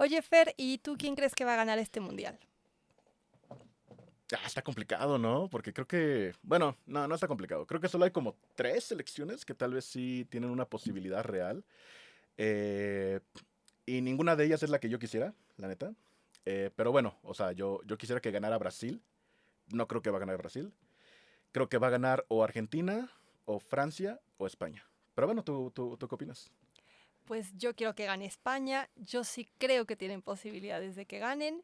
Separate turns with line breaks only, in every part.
Oye, Fer, ¿y tú quién crees que va a ganar este mundial?
Está complicado, ¿no? Porque creo que, bueno, no está complicado. Creo que solo hay como tres selecciones que tal vez sí tienen una posibilidad real. Eh, y ninguna de ellas es la que yo quisiera, la neta. Pero bueno, o sea, yo quisiera que ganara Brasil. No creo que va a ganar Brasil. Creo que va a ganar o Argentina, o Francia, o España. Pero bueno, ¿tú qué opinas?
Pues yo quiero que gane España. Yo sí creo que tienen posibilidades de que ganen.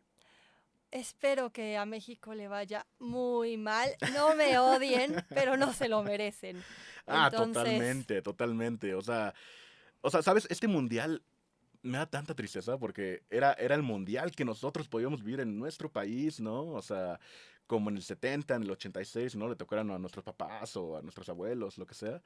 Espero que a México le vaya muy mal. No me odien, pero no se lo merecen. Entonces,
Totalmente, totalmente. O sea, ¿sabes? Este mundial me da tanta tristeza porque era el mundial que nosotros podíamos vivir en nuestro país, ¿no? O sea, como en el 70, en el 86, ¿no? Le tocaron a nuestros papás o a nuestros abuelos, lo que sea.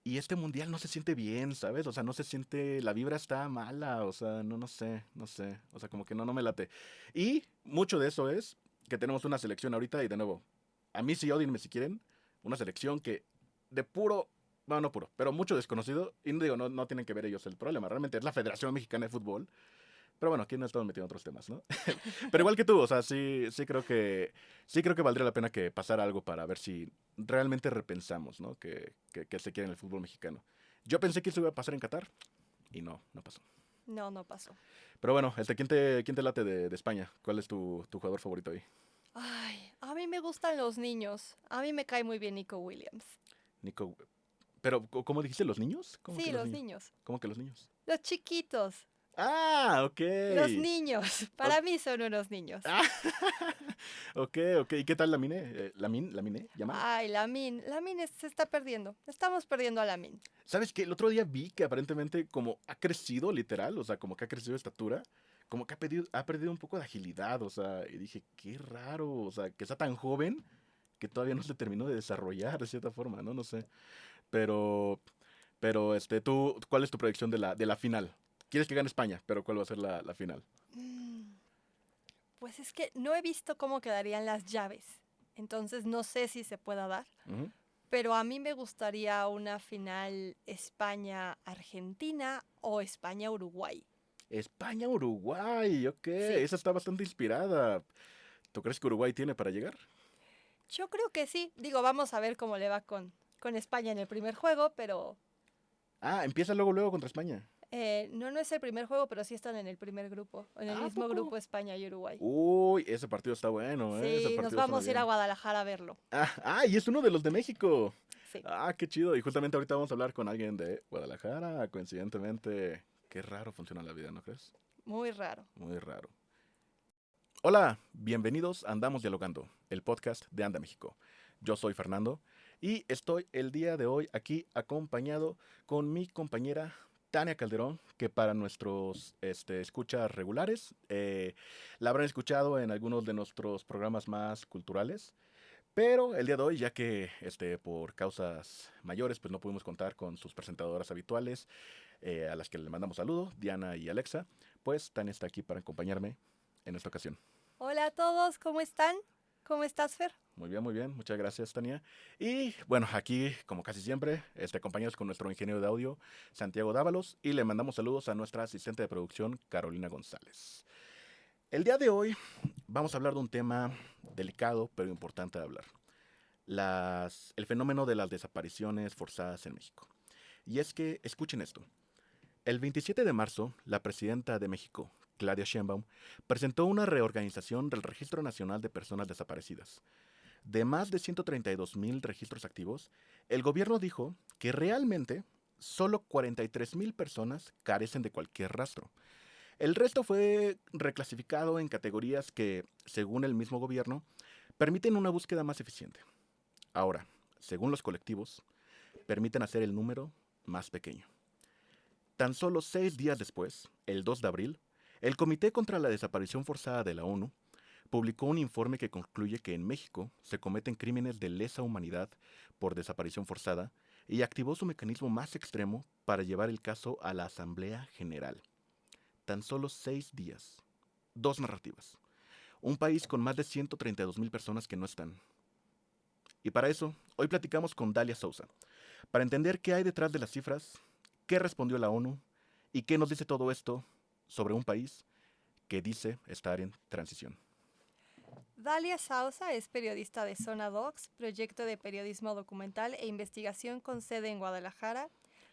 Y este mundial no se siente bien, ¿sabes? O sea, no se siente, la vibra está mala, o sea, no sé. O sea, como que no me late. Y mucho de eso es que tenemos una selección ahorita y de nuevo, a mí sí odienme si quieren, una selección que de puro, bueno, no puro, pero mucho desconocido, y no digo, no tienen que ver ellos el problema, realmente es la Federación Mexicana de Fútbol, pero bueno, aquí no estamos metiendo otros temas, ¿no? Pero igual que tú, o sea, sí creo que valdría la pena que pasara algo para ver si realmente repensamos, ¿no? Que se quiere en el fútbol mexicano. Yo pensé que eso iba a pasar en Qatar y no pasó.
no, no pasó.
Pero bueno, ¿quién te late de España? ¿Cuál es tu jugador favorito ahí?
Ay, a mí me gustan los niños. A mí me cae muy bien Nico Williams.
Nico. Pero, ¿cómo dijiste? ¿Los niños? ¿Cómo que
Sí,
los
los
niños?
niños.
¿Cómo que los niños?
Los chiquitos.
Ah, ok.
Los niños.
O-
Para mí son unos niños.
ah, ok. ¿Y qué tal Lamine? ¿Lamine? ¿Yamal?
Ay, Lamin se está perdiendo. Estamos perdiendo a Lamin.
¿Sabes qué? El otro día vi que aparentemente como ha crecido literal, o sea, como que ha crecido de estatura, como que ha perdido un poco de agilidad, o sea, y dije, qué raro, o sea, que está tan joven que todavía no se terminó de desarrollar de cierta forma, ¿no? No sé. Pero, ¿cuál es tu predicción de la final? Quieres que gane España, pero ¿cuál va a ser la final?
Mm, Pues es que no he visto cómo quedarían las llaves. Entonces no sé si se pueda dar.
Ujú.
Pero a mí me gustaría una final España-Argentina o España-Uruguay.
España-Uruguay, ok,
Sí,
esa está bastante inspirada. ¿Tú crees que Uruguay tiene para llegar?
yo creo que sí. Digo, vamos a ver cómo le va con España en el primer juego, pero
Empieza luego contra España.
no es el primer juego, pero sí están en el primer grupo, en el
¿A
mismo
poco?
grupo España y Uruguay.
Uy, ese partido está bueno, ¿eh? Ese
Sí, nos
partido suena
vamos a ir a
bien.
Guadalajara a verlo.
Y es uno de los de México.
Sí,
Qué chido. Y justamente ahorita vamos a hablar con alguien de Guadalajara. Coincidentemente, qué raro funciona la vida, ¿no crees?
muy raro.
Muy raro. Hola, bienvenidos a Andamos Dialogando, el podcast de Anda México. Yo soy Fernando y estoy el día de hoy aquí acompañado con mi compañera Tania Calderón, que para nuestros escuchas regulares la habrán escuchado en algunos de nuestros programas más culturales. Pero el día de hoy, ya que por causas mayores, pues no pudimos contar con sus presentadoras habituales, a las que le mandamos saludo, Diana y Alexa, pues Tania está aquí para acompañarme en esta ocasión.
Hola a todos, ¿cómo están? ¿Cómo estás, Fer?
Muy bien, muchas gracias, Tania. Y bueno, aquí, como casi siempre, acompañados con nuestro ingeniero de audio, Santiago Dávalos, y le mandamos saludos a nuestra asistente de producción, Carolina González. El día de hoy vamos a hablar de un tema delicado, pero importante de hablar. El fenómeno de las desapariciones forzadas en México. Y es que, escuchen esto, el 27 de marzo, la presidenta de México, Claudia Sheinbaum, presentó una reorganización del Registro Nacional de Personas Desaparecidas. De más de 132,000 registros activos, el gobierno dijo que realmente solo 43,000 personas carecen de cualquier rastro. El resto fue reclasificado en categorías que, según el mismo gobierno, permiten una búsqueda más eficiente. Ahora, según los colectivos, permiten hacer el número más pequeño. Tan solo 6 días después, el 2 de abril, el Comité contra la Desaparición Forzada de la ONU publicó un informe que concluye que en México se cometen crímenes de lesa humanidad por desaparición forzada y activó su mecanismo más extremo para llevar el caso a la Asamblea General. Tan solo 6 días. Dos narrativas. Un país con más de 132,000 personas que no están. Y para eso, hoy platicamos con Dalia Sousa, para entender qué hay detrás de las cifras, qué respondió la ONU y qué nos dice todo esto sobre un país que dice estar en transición.
Dalia Sousa es periodista de Zona Docs, proyecto de periodismo documental e investigación con sede en Guadalajara.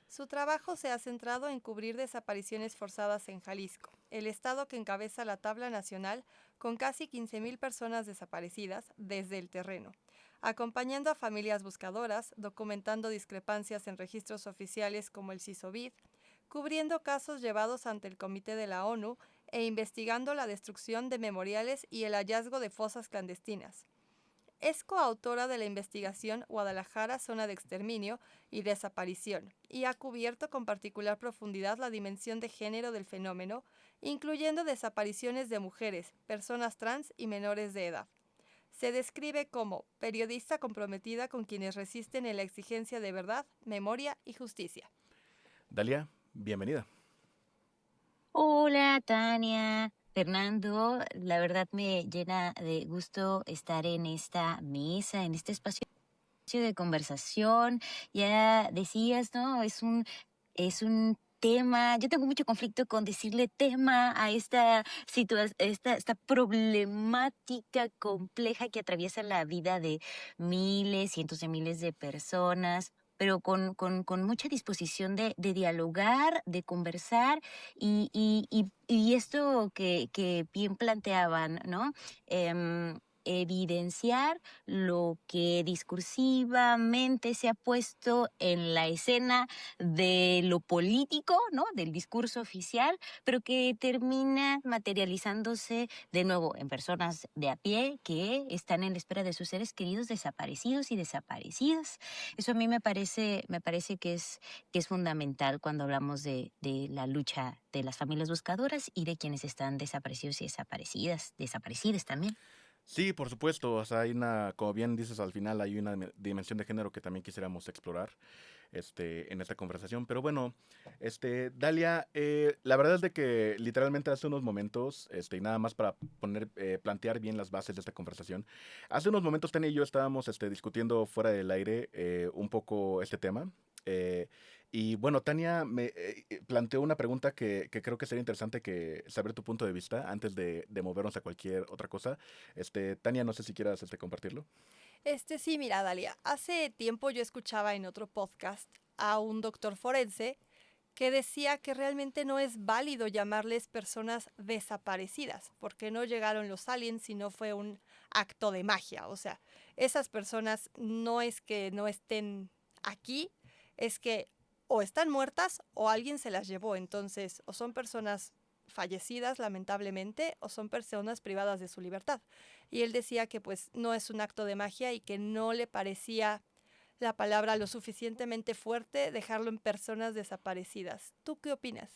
Su trabajo se ha centrado en cubrir desapariciones forzadas en Jalisco, el estado que encabeza la tabla nacional con casi 15.000 personas desaparecidas desde el terreno, acompañando a familias buscadoras, documentando discrepancias en registros oficiales como el CISOBID, cubriendo casos llevados ante el Comité de la ONU e investigando la destrucción de memoriales y el hallazgo de fosas clandestinas. Es coautora de la investigación Guadalajara, Zona de Exterminio y Desaparición, y ha cubierto con particular profundidad la dimensión de género del fenómeno, incluyendo desapariciones de mujeres, personas trans y menores de edad. Se describe como periodista comprometida con quienes resisten en la exigencia de verdad, memoria y justicia.
Dalia, bienvenida.
Hola, Tania, Fernando, la verdad me llena de gusto estar en esta mesa, en este espacio de conversación. Ya decías, ¿no? Es un tema, yo tengo mucho conflicto con decirle tema a esta problemática compleja que atraviesa la vida de miles, cientos de miles de personas, pero con mucha disposición de dialogar, de conversar y esto que bien planteaban, ¿no? Evidenciar lo que discursivamente se ha puesto en la escena de lo político, ¿no? Del discurso oficial, pero que termina materializándose de nuevo en personas de a pie que están en la espera de sus seres queridos desaparecidos y desaparecidas. Eso a mí me parece que es fundamental cuando hablamos de la lucha de las familias buscadoras y de quienes están desaparecidos y desaparecidas también.
Sí, por supuesto, o sea, hay una, como bien dices al final, hay una dimensión de género que también quisiéramos explorar en esta conversación. Pero bueno, Dalia, la verdad es de que literalmente hace unos momentos, y nada más para plantear bien las bases de esta conversación, hace unos momentos Tania y yo estábamos discutiendo fuera del aire un poco este tema. eh, y bueno, Tania me planteó una pregunta que creo que sería interesante que saber tu punto de vista antes de movernos a cualquier otra cosa. Tania, no sé si quieras compartirlo.
Sí, mira, Dalia, hace tiempo yo escuchaba en otro podcast a un doctor forense que decía que realmente no es válido llamarles personas desaparecidas, porque no llegaron los aliens, sino fue un acto de magia. O sea, esas personas no es que no estén aquí, es que o están muertas o alguien se las llevó. Entonces, o son personas fallecidas lamentablemente o son personas privadas de su libertad. Y él decía que pues no es un acto de magia y que no le parecía la palabra lo suficientemente fuerte dejarlo en personas desaparecidas. ¿Tú qué opinas?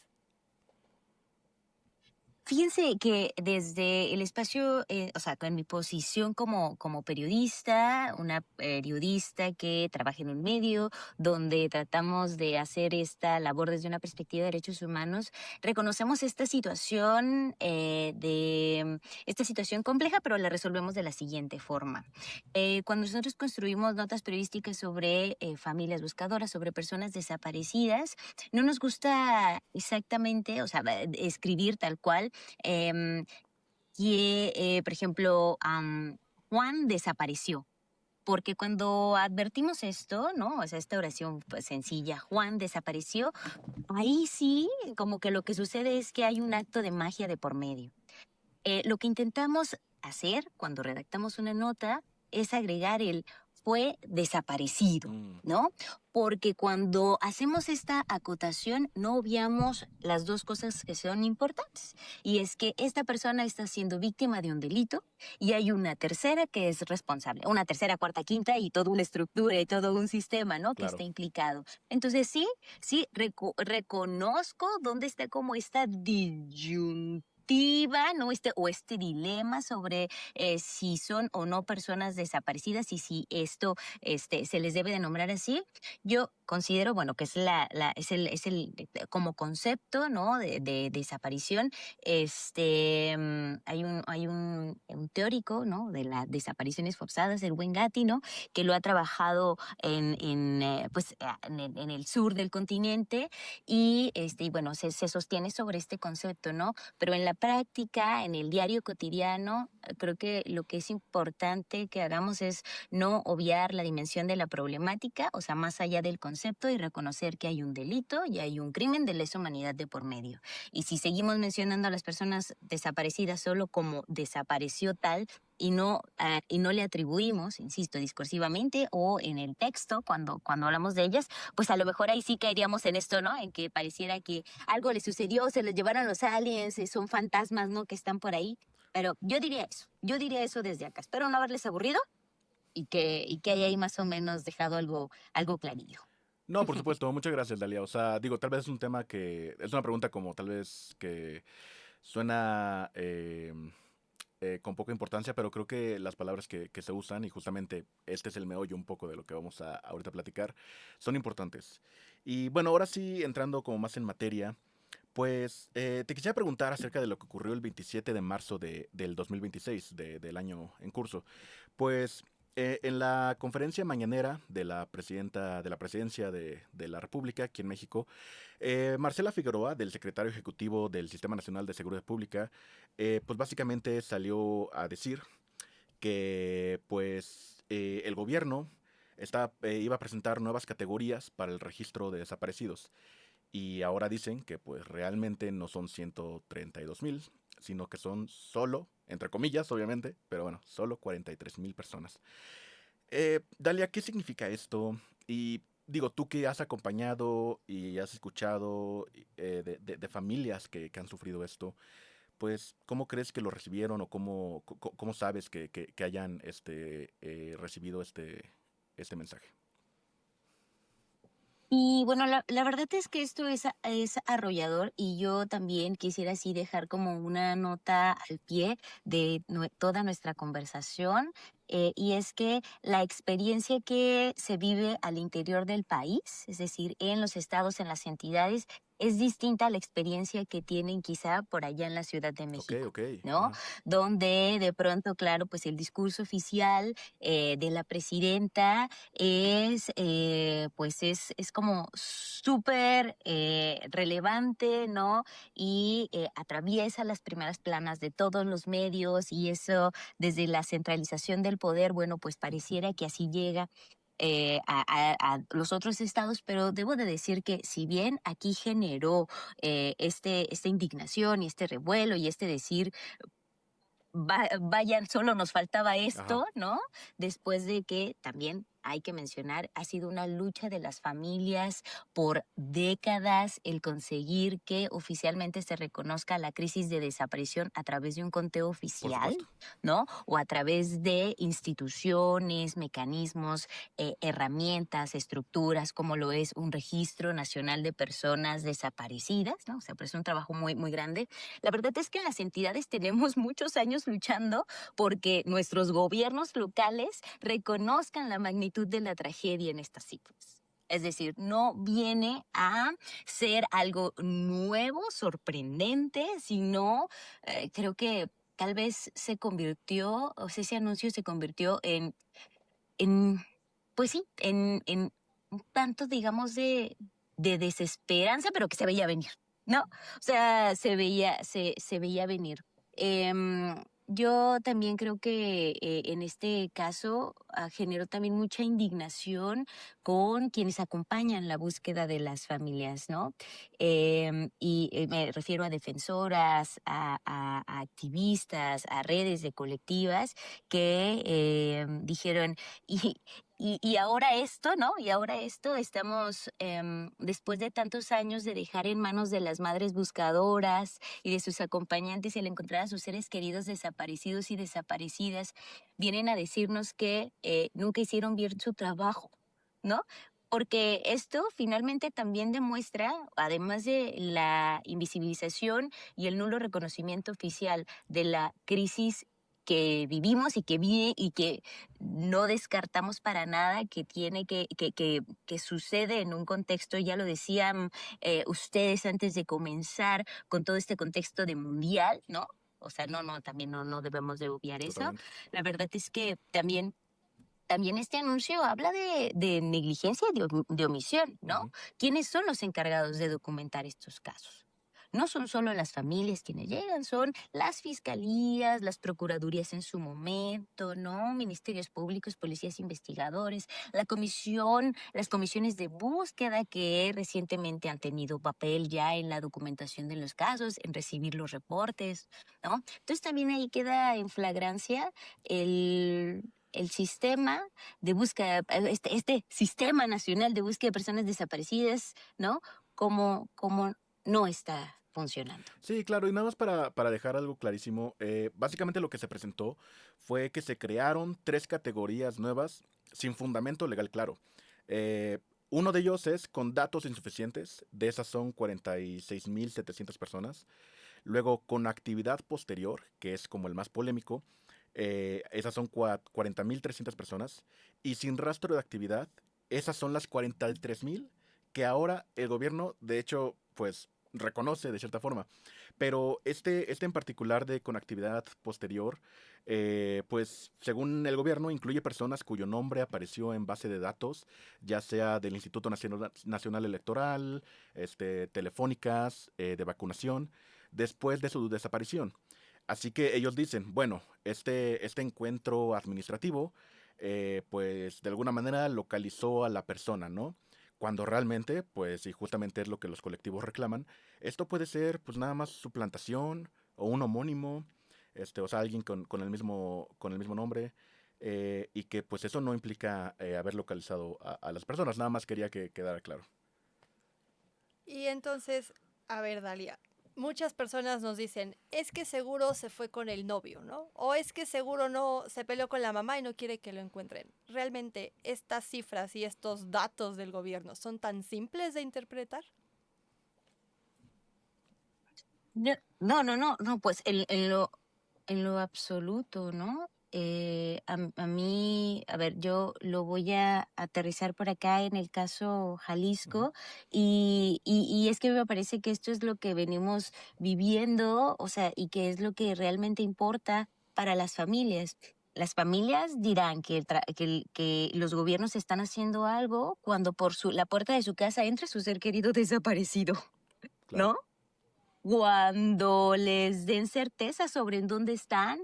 Fíjense que desde el espacio, o sea, con mi posición como periodista, una periodista que trabaja en un medio donde tratamos de hacer esta labor desde una perspectiva de derechos humanos, reconocemos esta situación compleja, pero la resolvemos de la siguiente forma. Cuando nosotros construimos notas periodísticas sobre familias buscadoras, sobre personas desaparecidas, no nos gusta exactamente, o sea, escribir tal cual em, por ejemplo, Juan desapareció. Porque cuando advertimos esto, ¿no? O sea, esta oración pues, sencilla, Juan desapareció, ahí sí, como que lo que sucede es que hay un acto de magia de por medio. Lo que intentamos hacer cuando redactamos una nota es agregar el fue desaparecido,
Mm,
¿no? Porque cuando hacemos esta acotación no obviamos las dos cosas que son importantes. Y es que esta persona está siendo víctima de un delito y hay una tercera que es responsable, una tercera, cuarta, quinta y toda una estructura y todo un sistema, ¿no? Que está
claro.
implicado. Entonces sí, reconozco dónde está como esta disyuntiva, ¿no? Este dilema sobre si son o no personas desaparecidas y si esto se les debe de nombrar así. Yo considero, bueno, que es como concepto, ¿no? De desaparición. Hay un teórico, ¿no? De las desapariciones forzadas, el buen Gatti, ¿no? Que lo ha trabajado en el sur del continente y bueno, se sostiene sobre este concepto, ¿no? Pero en la práctica, en el diario cotidiano, creo que lo que es importante que hagamos es no obviar la dimensión de la problemática, o sea, más allá del concepto y reconocer que hay un delito y hay un crimen de lesa humanidad de por medio. Y si seguimos mencionando a las personas desaparecidas solo como desapareció tal, y no le atribuimos, insisto, discursivamente o en el texto, cuando hablamos de ellas, pues a lo mejor ahí sí caeríamos en esto, ¿no? En que pareciera que algo le sucedió, se les llevaron los aliens, son fantasmas, ¿no? Que están por ahí. Pero yo diría eso desde acá. Espero no haberles aburrido y que haya ahí más o menos dejado algo clarillo.
No, por supuesto, muchas gracias, Dalia. O sea, digo, tal vez es un tema que, es una pregunta como tal vez que suena con poca importancia, pero creo que las palabras que se usan, y justamente este es el meollo un poco de lo que vamos a ahorita platicar, son importantes. Y bueno, ahora sí, entrando como más en materia, pues te quisiera preguntar acerca de lo que ocurrió el 27 de marzo del 2026, del año en curso. Pues en la conferencia mañanera de la presidenta de la presidencia de la República aquí en México, Marcela Figueroa, del secretario ejecutivo del Sistema Nacional de Seguridad Pública, pues básicamente salió a decir que pues el gobierno iba a presentar nuevas categorías para el registro de desaparecidos. Y ahora dicen que pues realmente no son 132,000, sino que son solo, entre comillas obviamente, pero bueno, solo 43,000 personas. Dalia, ¿qué significa esto? Y digo, tú que has acompañado y has escuchado de familias que han sufrido esto, pues, ¿cómo crees que lo recibieron o cómo sabes que hayan recibido este mensaje?
Y bueno, la verdad es que esto es arrollador y yo también quisiera así dejar como una nota al pie de toda nuestra conversación. Y es que la experiencia que se vive al interior del país, es decir, en los estados, en las entidades, es distinta a la experiencia que tienen quizá por allá en la Ciudad de
Ok,
México,
ok.
¿no?
Ajá.
Donde de pronto, claro, pues el discurso oficial de la presidenta es como súper relevante, ¿no? Y atraviesa las primeras planas de todos los medios y eso desde la centralización del poder, bueno, pues pareciera que así llega a los otros estados, pero debo de decir que si bien aquí generó esta indignación y este revuelo y este decir vayan, solo nos faltaba
Ajá.
esto, ¿no? Después de que también hay que mencionar, ha sido una lucha de las familias por décadas el conseguir que oficialmente se reconozca la crisis de desaparición a través de un conteo
Por
oficial,
supuesto.
¿no? O a través de instituciones, mecanismos, herramientas, estructuras, como lo es un registro nacional de personas desaparecidas, ¿no? O sea, pues es un trabajo muy, muy grande. La verdad es que en las entidades tenemos muchos años luchando porque nuestros gobiernos locales reconozcan la magnitud de la tragedia en estas cifras. Es decir, no viene a ser algo nuevo, sorprendente, sino creo que tal vez se convirtió, o sea, ese anuncio se convirtió en pues sí, en un tanto, digamos, de desesperanza, pero que se veía venir, ¿no? O sea, se veía venir. Yo también creo que en este caso generó también mucha indignación con quienes acompañan la búsqueda de las familias, ¿no? Y me refiero a defensoras, a activistas, a redes de colectivas que dijeron, y, y ahora esto, ¿no? Y ahora esto, estamos, después de tantos años de dejar en manos de las madres buscadoras y de sus acompañantes el encontrar a sus seres queridos desaparecidos y desaparecidas, vienen a decirnos que nunca hicieron bien su trabajo, ¿no? Porque esto finalmente también demuestra, además de la invisibilización y el nulo reconocimiento oficial de la crisis que vivimos y que no descartamos para nada que tiene que sucede en un contexto, ya lo decían ustedes antes de comenzar, con todo este contexto de mundial, ¿no? O sea, también no debemos de obviar eso.
Totalmente.
La verdad es que también este anuncio habla de negligencia y de omisión, ¿no?
Ujú.
¿Quiénes son los encargados de documentar estos casos? No son solo las familias quienes llegan, son las fiscalías, las procuradurías en su momento, ¿no? Ministerios públicos, policías investigadores, las comisiones de búsqueda que recientemente han tenido papel ya en la documentación de los casos, en recibir los reportes, ¿no? Entonces también ahí queda en flagrancia el sistema de búsqueda, este sistema nacional de búsqueda de personas desaparecidas, ¿no? Como no está funcionando.
Sí, claro, y nada más para dejar algo clarísimo, básicamente lo que se presentó fue que se crearon 3 categorías nuevas sin fundamento legal claro. Eh, Uno de ellos es con datos insuficientes, de esas son 46.700 personas. Luego con actividad posterior, que es como el más polémico, esas son 40.300 personas. Y sin rastro de actividad, esas son las 43.000 que ahora el gobierno, de hecho, pues reconoce de cierta forma. Pero este en particular de con actividad posterior, pues según el gobierno incluye personas cuyo nombre apareció en base de datos, ya sea del Instituto Nacional Electoral, telefónicas, de vacunación, después de su desaparición. Así que ellos dicen, bueno, este encuentro administrativo, pues de alguna manera localizó a la persona, ¿no? Cuando realmente, pues, y justamente es lo que los colectivos reclaman, esto puede ser, pues, nada más suplantación o un homónimo, o sea, alguien con el mismo nombre, y que, pues, eso no implica haber localizado a las personas. Nada más quería que quedara claro.
Y entonces, a ver, Dalia, muchas personas nos dicen, es que seguro se fue con el novio, ¿no? O es que seguro no se peleó con la mamá y no quiere que lo encuentren. ¿Realmente estas cifras y estos datos del gobierno son tan simples de interpretar?
No, pues en lo absoluto, ¿no? A mí, a ver, yo lo voy a aterrizar por acá en el caso
Ujú.
Jalisco y es que me parece que esto es lo que venimos viviendo, o sea, y que es lo que realmente importa para las familias. Las familias dirán que los gobiernos están haciendo algo cuando por la puerta de su casa entra su ser querido desaparecido,
Claro.
¿no? Cuando les den certeza sobre en dónde están,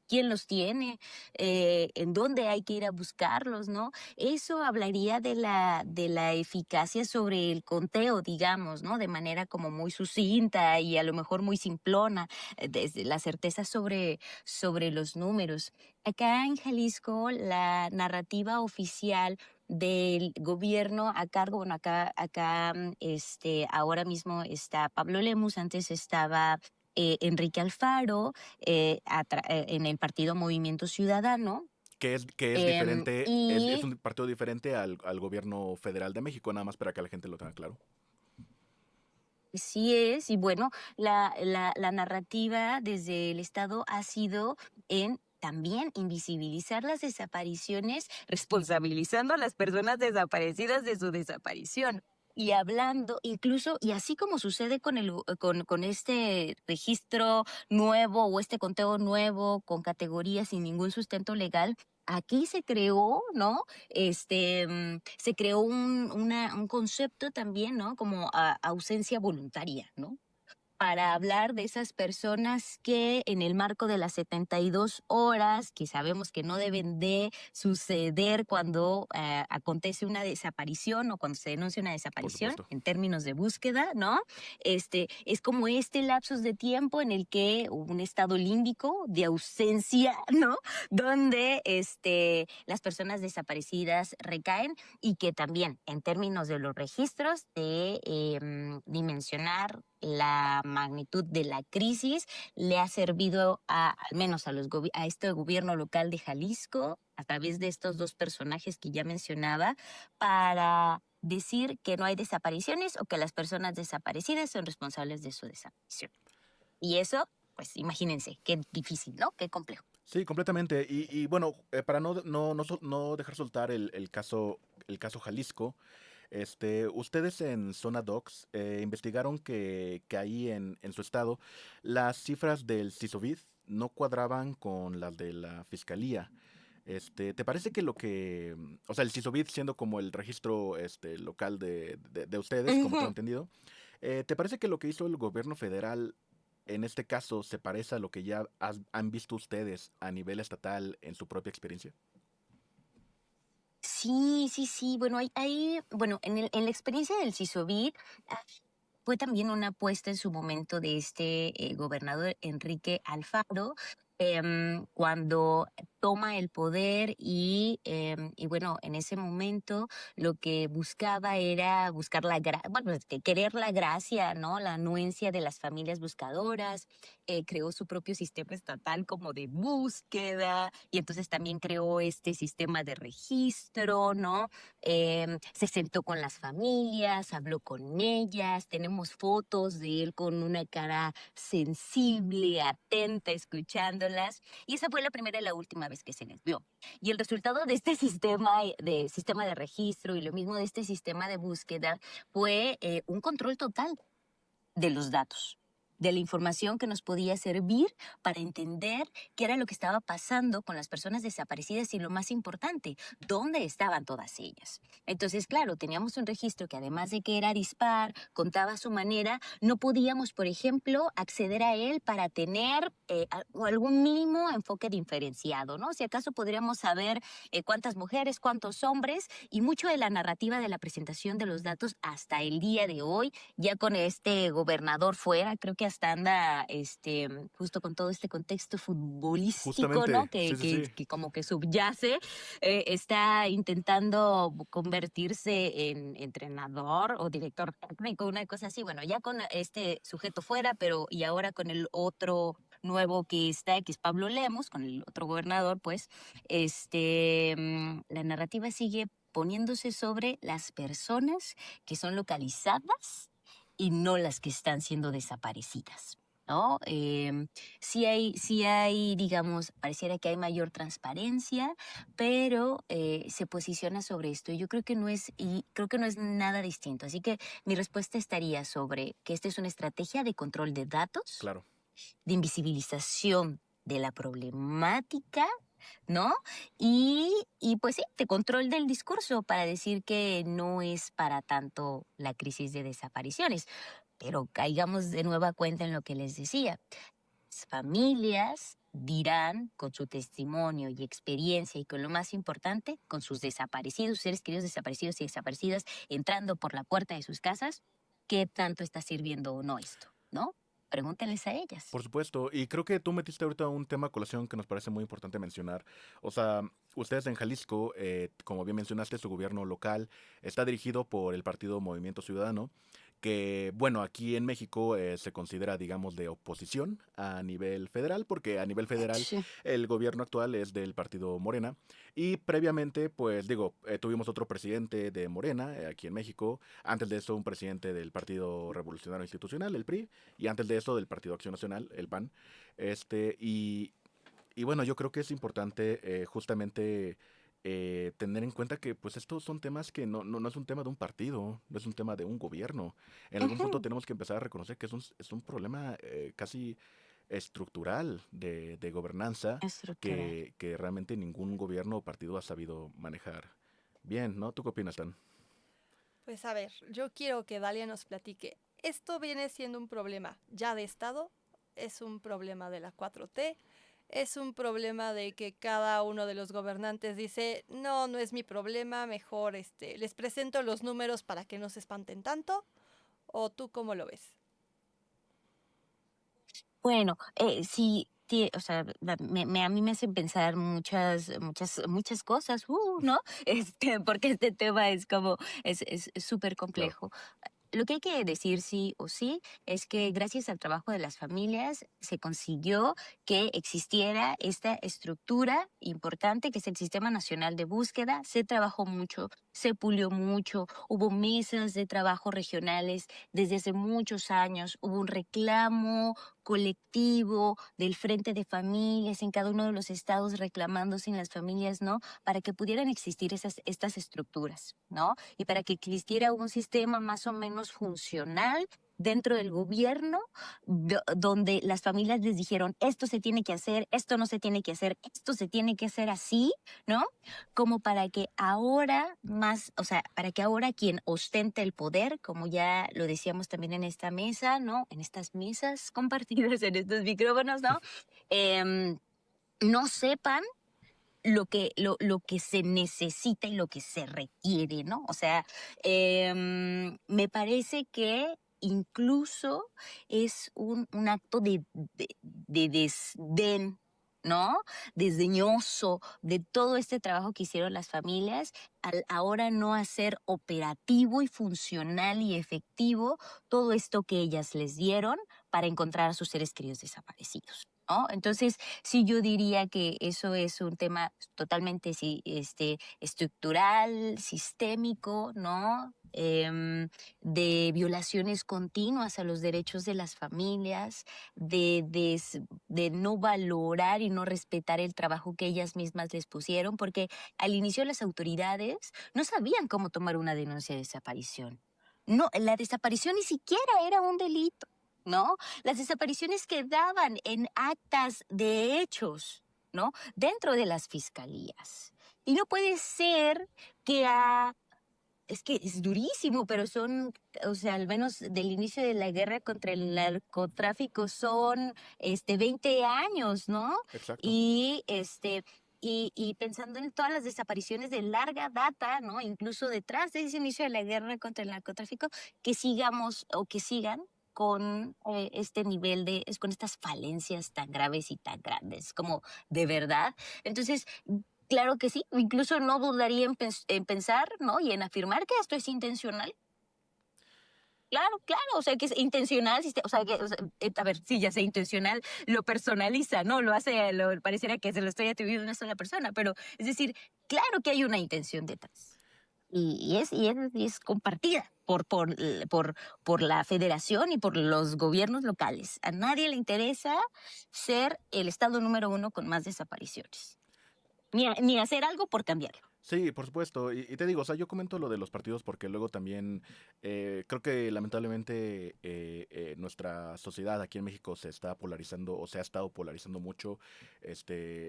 quién los tiene, en dónde hay que ir a buscarlos, ¿no? Eso hablaría de la eficacia sobre el conteo, digamos, ¿no? De manera como muy sucinta y a lo mejor muy simplona, desde la certeza sobre los números. Acá en Jalisco, la narrativa oficial del gobierno a cargo, bueno, acá ahora mismo está Pablo Lemus, antes estaba Enrique Alfaro en el partido Movimiento Ciudadano.
Que es diferente, es
Y
un partido diferente al gobierno federal de México, nada más para que la gente lo tenga claro.
sí es, y bueno, la narrativa desde el Estado ha sido en también invisibilizar las desapariciones, responsabilizando a las personas desaparecidas de su desaparición. Y hablando, incluso, y así como sucede con este registro nuevo o este conteo nuevo con categorías sin ningún sustento legal, aquí se creó, ¿no? Se creó un concepto también, ¿no? Como ausencia voluntaria, ¿no? Para hablar de esas personas que en el marco de las 72 horas, que sabemos que no deben de suceder cuando acontece una desaparición o cuando se denuncia una
Por
desaparición
supuesto.
en términos de búsqueda, ¿no? Es como este lapsus de tiempo en el que un estado límbico de ausencia, ¿no? Donde las personas desaparecidas recaen y que también en términos de los registros de dimensionar la magnitud de la crisis le ha servido al menos a este gobierno local de Jalisco, a través de estos dos personajes que ya mencionaba, para decir que no hay desapariciones o que las personas desaparecidas son responsables de su desaparición. Y eso pues imagínense, qué difícil, ¿no? Qué complejo.
Sí, completamente. Y bueno, para no dejar soltar el caso Jalisco, ustedes en Zona Docs investigaron que ahí en su estado las cifras del CISOVID no cuadraban con las de la fiscalía. ¿Te parece que o sea, el CISOVID siendo como el registro local de ustedes, como tengo
Ujú.
entendido, ¿te parece que lo que hizo el gobierno federal en este caso se parece a lo que ya han visto ustedes a nivel estatal en su propia experiencia?
Sí, sí, sí. Bueno, bueno, en la experiencia del CISOVID, ah, fue también una apuesta en su momento de este gobernador Enrique Alfaro, cuando toma el poder y bueno, en ese momento lo que buscaba era buscar bueno, es que querer la gracia, ¿no? La anuencia de las familias buscadoras, creó su propio sistema estatal como de búsqueda y entonces también creó este sistema de registro, ¿no? Se sentó con las familias, habló con ellas, tenemos fotos de él con una cara sensible, atenta, escuchándolas, y esa fue la primera y la última vez que se les vio. Y el resultado de este sistema de registro y lo mismo de este sistema de búsqueda fue un control total de los datos, de la información que nos podía servir para entender qué era lo que estaba pasando con las personas desaparecidas y lo más importante, dónde estaban todas ellas. Entonces, claro, teníamos un registro que además de que era dispar, contaba a su manera, no podíamos, por ejemplo, acceder a él para tener algún mínimo enfoque diferenciado, ¿no? Si acaso podríamos saber cuántas mujeres, cuántos hombres y mucho de la narrativa de la presentación de los datos hasta el día de hoy ya con este gobernador fuera, creo que hasta anda, justo con todo este contexto futbolístico, ¿no?
Justamente, sí, sí, sí.
Que como que subyace, está intentando convertirse en entrenador o director técnico, una cosa así. Bueno, ya con este sujeto fuera, pero y ahora con el otro nuevo que está, que es Pablo Lemos, con el otro gobernador, pues, la narrativa sigue poniéndose sobre las personas que son localizadas y no las que están siendo desaparecidas, ¿no? Sí hay, digamos, pareciera que hay mayor transparencia, pero se posiciona sobre esto. Y creo que no es nada distinto. Así que mi respuesta estaría sobre que esta es una estrategia de control de datos,
Claro.
de invisibilización de la problemática, ¿no? Y pues sí, de control del discurso para decir que no es para tanto la crisis de desapariciones. Pero caigamos de nueva cuenta en lo que les decía. Las familias dirán con su testimonio y experiencia y con lo más importante, con sus desaparecidos, seres queridos desaparecidos y desaparecidas entrando por la puerta de sus casas, qué tanto está sirviendo o no esto, ¿no? Pregúntenles a ellas.
Por supuesto, y creo que tú metiste ahorita un tema a colación que nos parece muy importante mencionar. O sea, ustedes en Jalisco, como bien mencionaste, su gobierno local está dirigido por el partido Movimiento Ciudadano, que, bueno, aquí en México se considera, digamos, de oposición a nivel federal, porque a nivel federal
Sí.
el gobierno actual es del partido Morena. Y previamente, pues digo, tuvimos otro presidente de Morena aquí en México, antes de eso un presidente del Partido Revolucionario Institucional, el PRI, y antes de eso del Partido Acción Nacional, el PAN. Este, y, y bueno, yo creo que es importante justamente tener en cuenta que pues estos son temas que no es un tema de un partido, no es un tema de un gobierno. En algún punto
Ujú.
tenemos que empezar a reconocer que es un problema casi estructural de gobernanza
Estructural.
que realmente ningún gobierno o partido ha sabido manejar bien, ¿no? ¿Tú qué opinas, Tan?
Pues a ver, yo quiero que Dalia nos platique. Esto viene siendo un problema ya de Estado, es un problema de la 4T, es un problema de que cada uno de los gobernantes dice, no, no es mi problema, mejor les presento los números para que no se espanten tanto, o tú cómo lo ves.
Bueno, sí, o sea, a mí me hacen pensar muchas cosas, ¿no? Porque este tema es como, es súper
Claro.
complejo. Lo que hay que decir sí o sí es que gracias al trabajo de las familias se consiguió que existiera esta estructura importante que es el Sistema Nacional de Búsqueda. Se trabajó mucho se pulió mucho, hubo mesas de trabajo regionales desde hace muchos años, hubo un reclamo colectivo del Frente de Familias en cada uno de los estados reclamándose en las familias, ¿no? Para que pudieran existir estas estructuras, ¿no? Y para que existiera un sistema más o menos funcional dentro del gobierno, donde las familias les dijeron, esto se tiene que hacer, esto no se tiene que hacer, esto se tiene que hacer así, ¿no? Como para que ahora más, o sea, para que ahora quien ostenta el poder, como ya lo decíamos también en esta mesa, ¿no? En estas mesas compartidas, en estos micrófonos, ¿no? No sepan lo que se necesita y lo que se requiere, ¿no? O sea, me parece que incluso es un acto de desdén, ¿no? Desdeñoso de todo este trabajo que hicieron las familias al ahora no hacer operativo y funcional y efectivo todo esto que ellas les dieron para encontrar a sus seres queridos desaparecidos, ¿no? Entonces, sí, yo diría que eso es un tema totalmente estructural, sistémico, ¿no? De violaciones continuas a los derechos de las familias, de no valorar y no respetar el trabajo que ellas mismas les pusieron, porque al inicio las autoridades no sabían cómo tomar una denuncia de desaparición. No, la desaparición ni siquiera era un delito, ¿no? Las desapariciones quedaban en actas de hechos, ¿no? Dentro de las fiscalías. Y no puede ser que es que es durísimo, pero son, o sea, al menos del inicio de la guerra contra el narcotráfico son 20 años, ¿no?
Exacto.
Y y pensando en todas las desapariciones de larga data, ¿no? Incluso detrás de ese inicio de la guerra contra el narcotráfico, que sigamos o que sigan con este nivel con estas falencias tan graves y tan grandes, como de verdad. Entonces, claro que sí, incluso no dudaría en pensar, ¿no? Y en afirmar que esto es intencional. Claro, claro, o sea, que es intencional, o sea, a ver, sí, ya sé, intencional, lo personaliza, ¿no? Pareciera que se lo estoy atribuyendo a una sola persona, pero es decir, claro que hay una intención detrás. Y es compartida por la federación y por los gobiernos locales. A nadie le interesa ser el estado número 1 con más desapariciones. Ni hacer algo por cambiarlo.
Sí, por supuesto. Y te digo, o sea, yo comento lo de los partidos porque luego también creo que lamentablemente nuestra sociedad aquí en México se está polarizando o se ha estado polarizando mucho,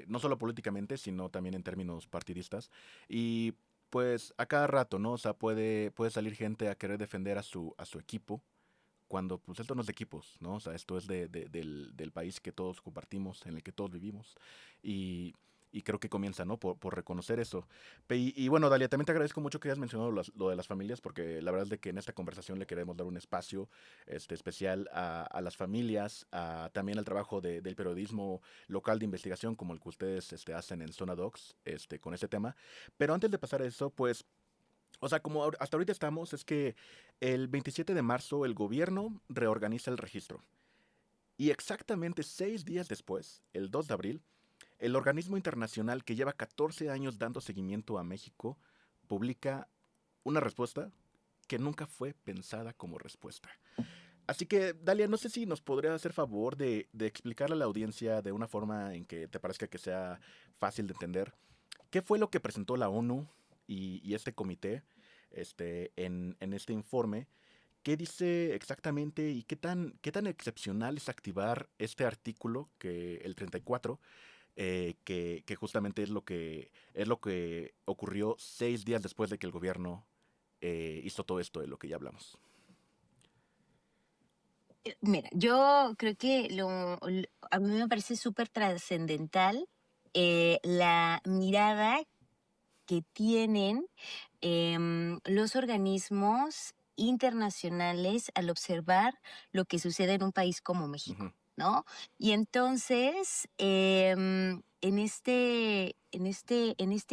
no solo políticamente, sino también en términos partidistas. Y pues a cada rato, ¿no? O sea, puede salir gente a querer defender a su equipo cuando pues esto no es de equipos, ¿no? O sea, esto es del país que todos compartimos, en el que todos vivimos. Y, y creo que comienza, ¿no? Por reconocer eso. Y bueno, Dalia, también te agradezco mucho que hayas mencionado lo de las familias, porque la verdad es de que en esta conversación le queremos dar un espacio especial a las familias, también al trabajo del periodismo local de investigación, como el que ustedes hacen en Zona Docs, con este tema. Pero antes de pasar a eso, pues o sea, como hasta ahorita estamos, es que el 27 de marzo el gobierno reorganiza el registro. Y exactamente 6 días después, el 2 de abril, el organismo internacional que lleva 14 años dando seguimiento a México publica una respuesta que nunca fue pensada como respuesta. Así que, Dalia, no sé si nos podría hacer favor de explicarle a la audiencia de una forma en que te parezca que sea fácil de entender qué fue lo que presentó la ONU y este comité en este informe. ¿Qué dice exactamente y qué tan excepcional es activar este artículo, el 34, que justamente es lo que ocurrió 6 días después de que el gobierno hizo todo esto de lo que ya hablamos?
Mira, yo creo que a mí me parece súper trascendental la mirada que tienen los organismos internacionales al observar lo que sucede en un país como México,
Ujú.
¿no? Y entonces, en este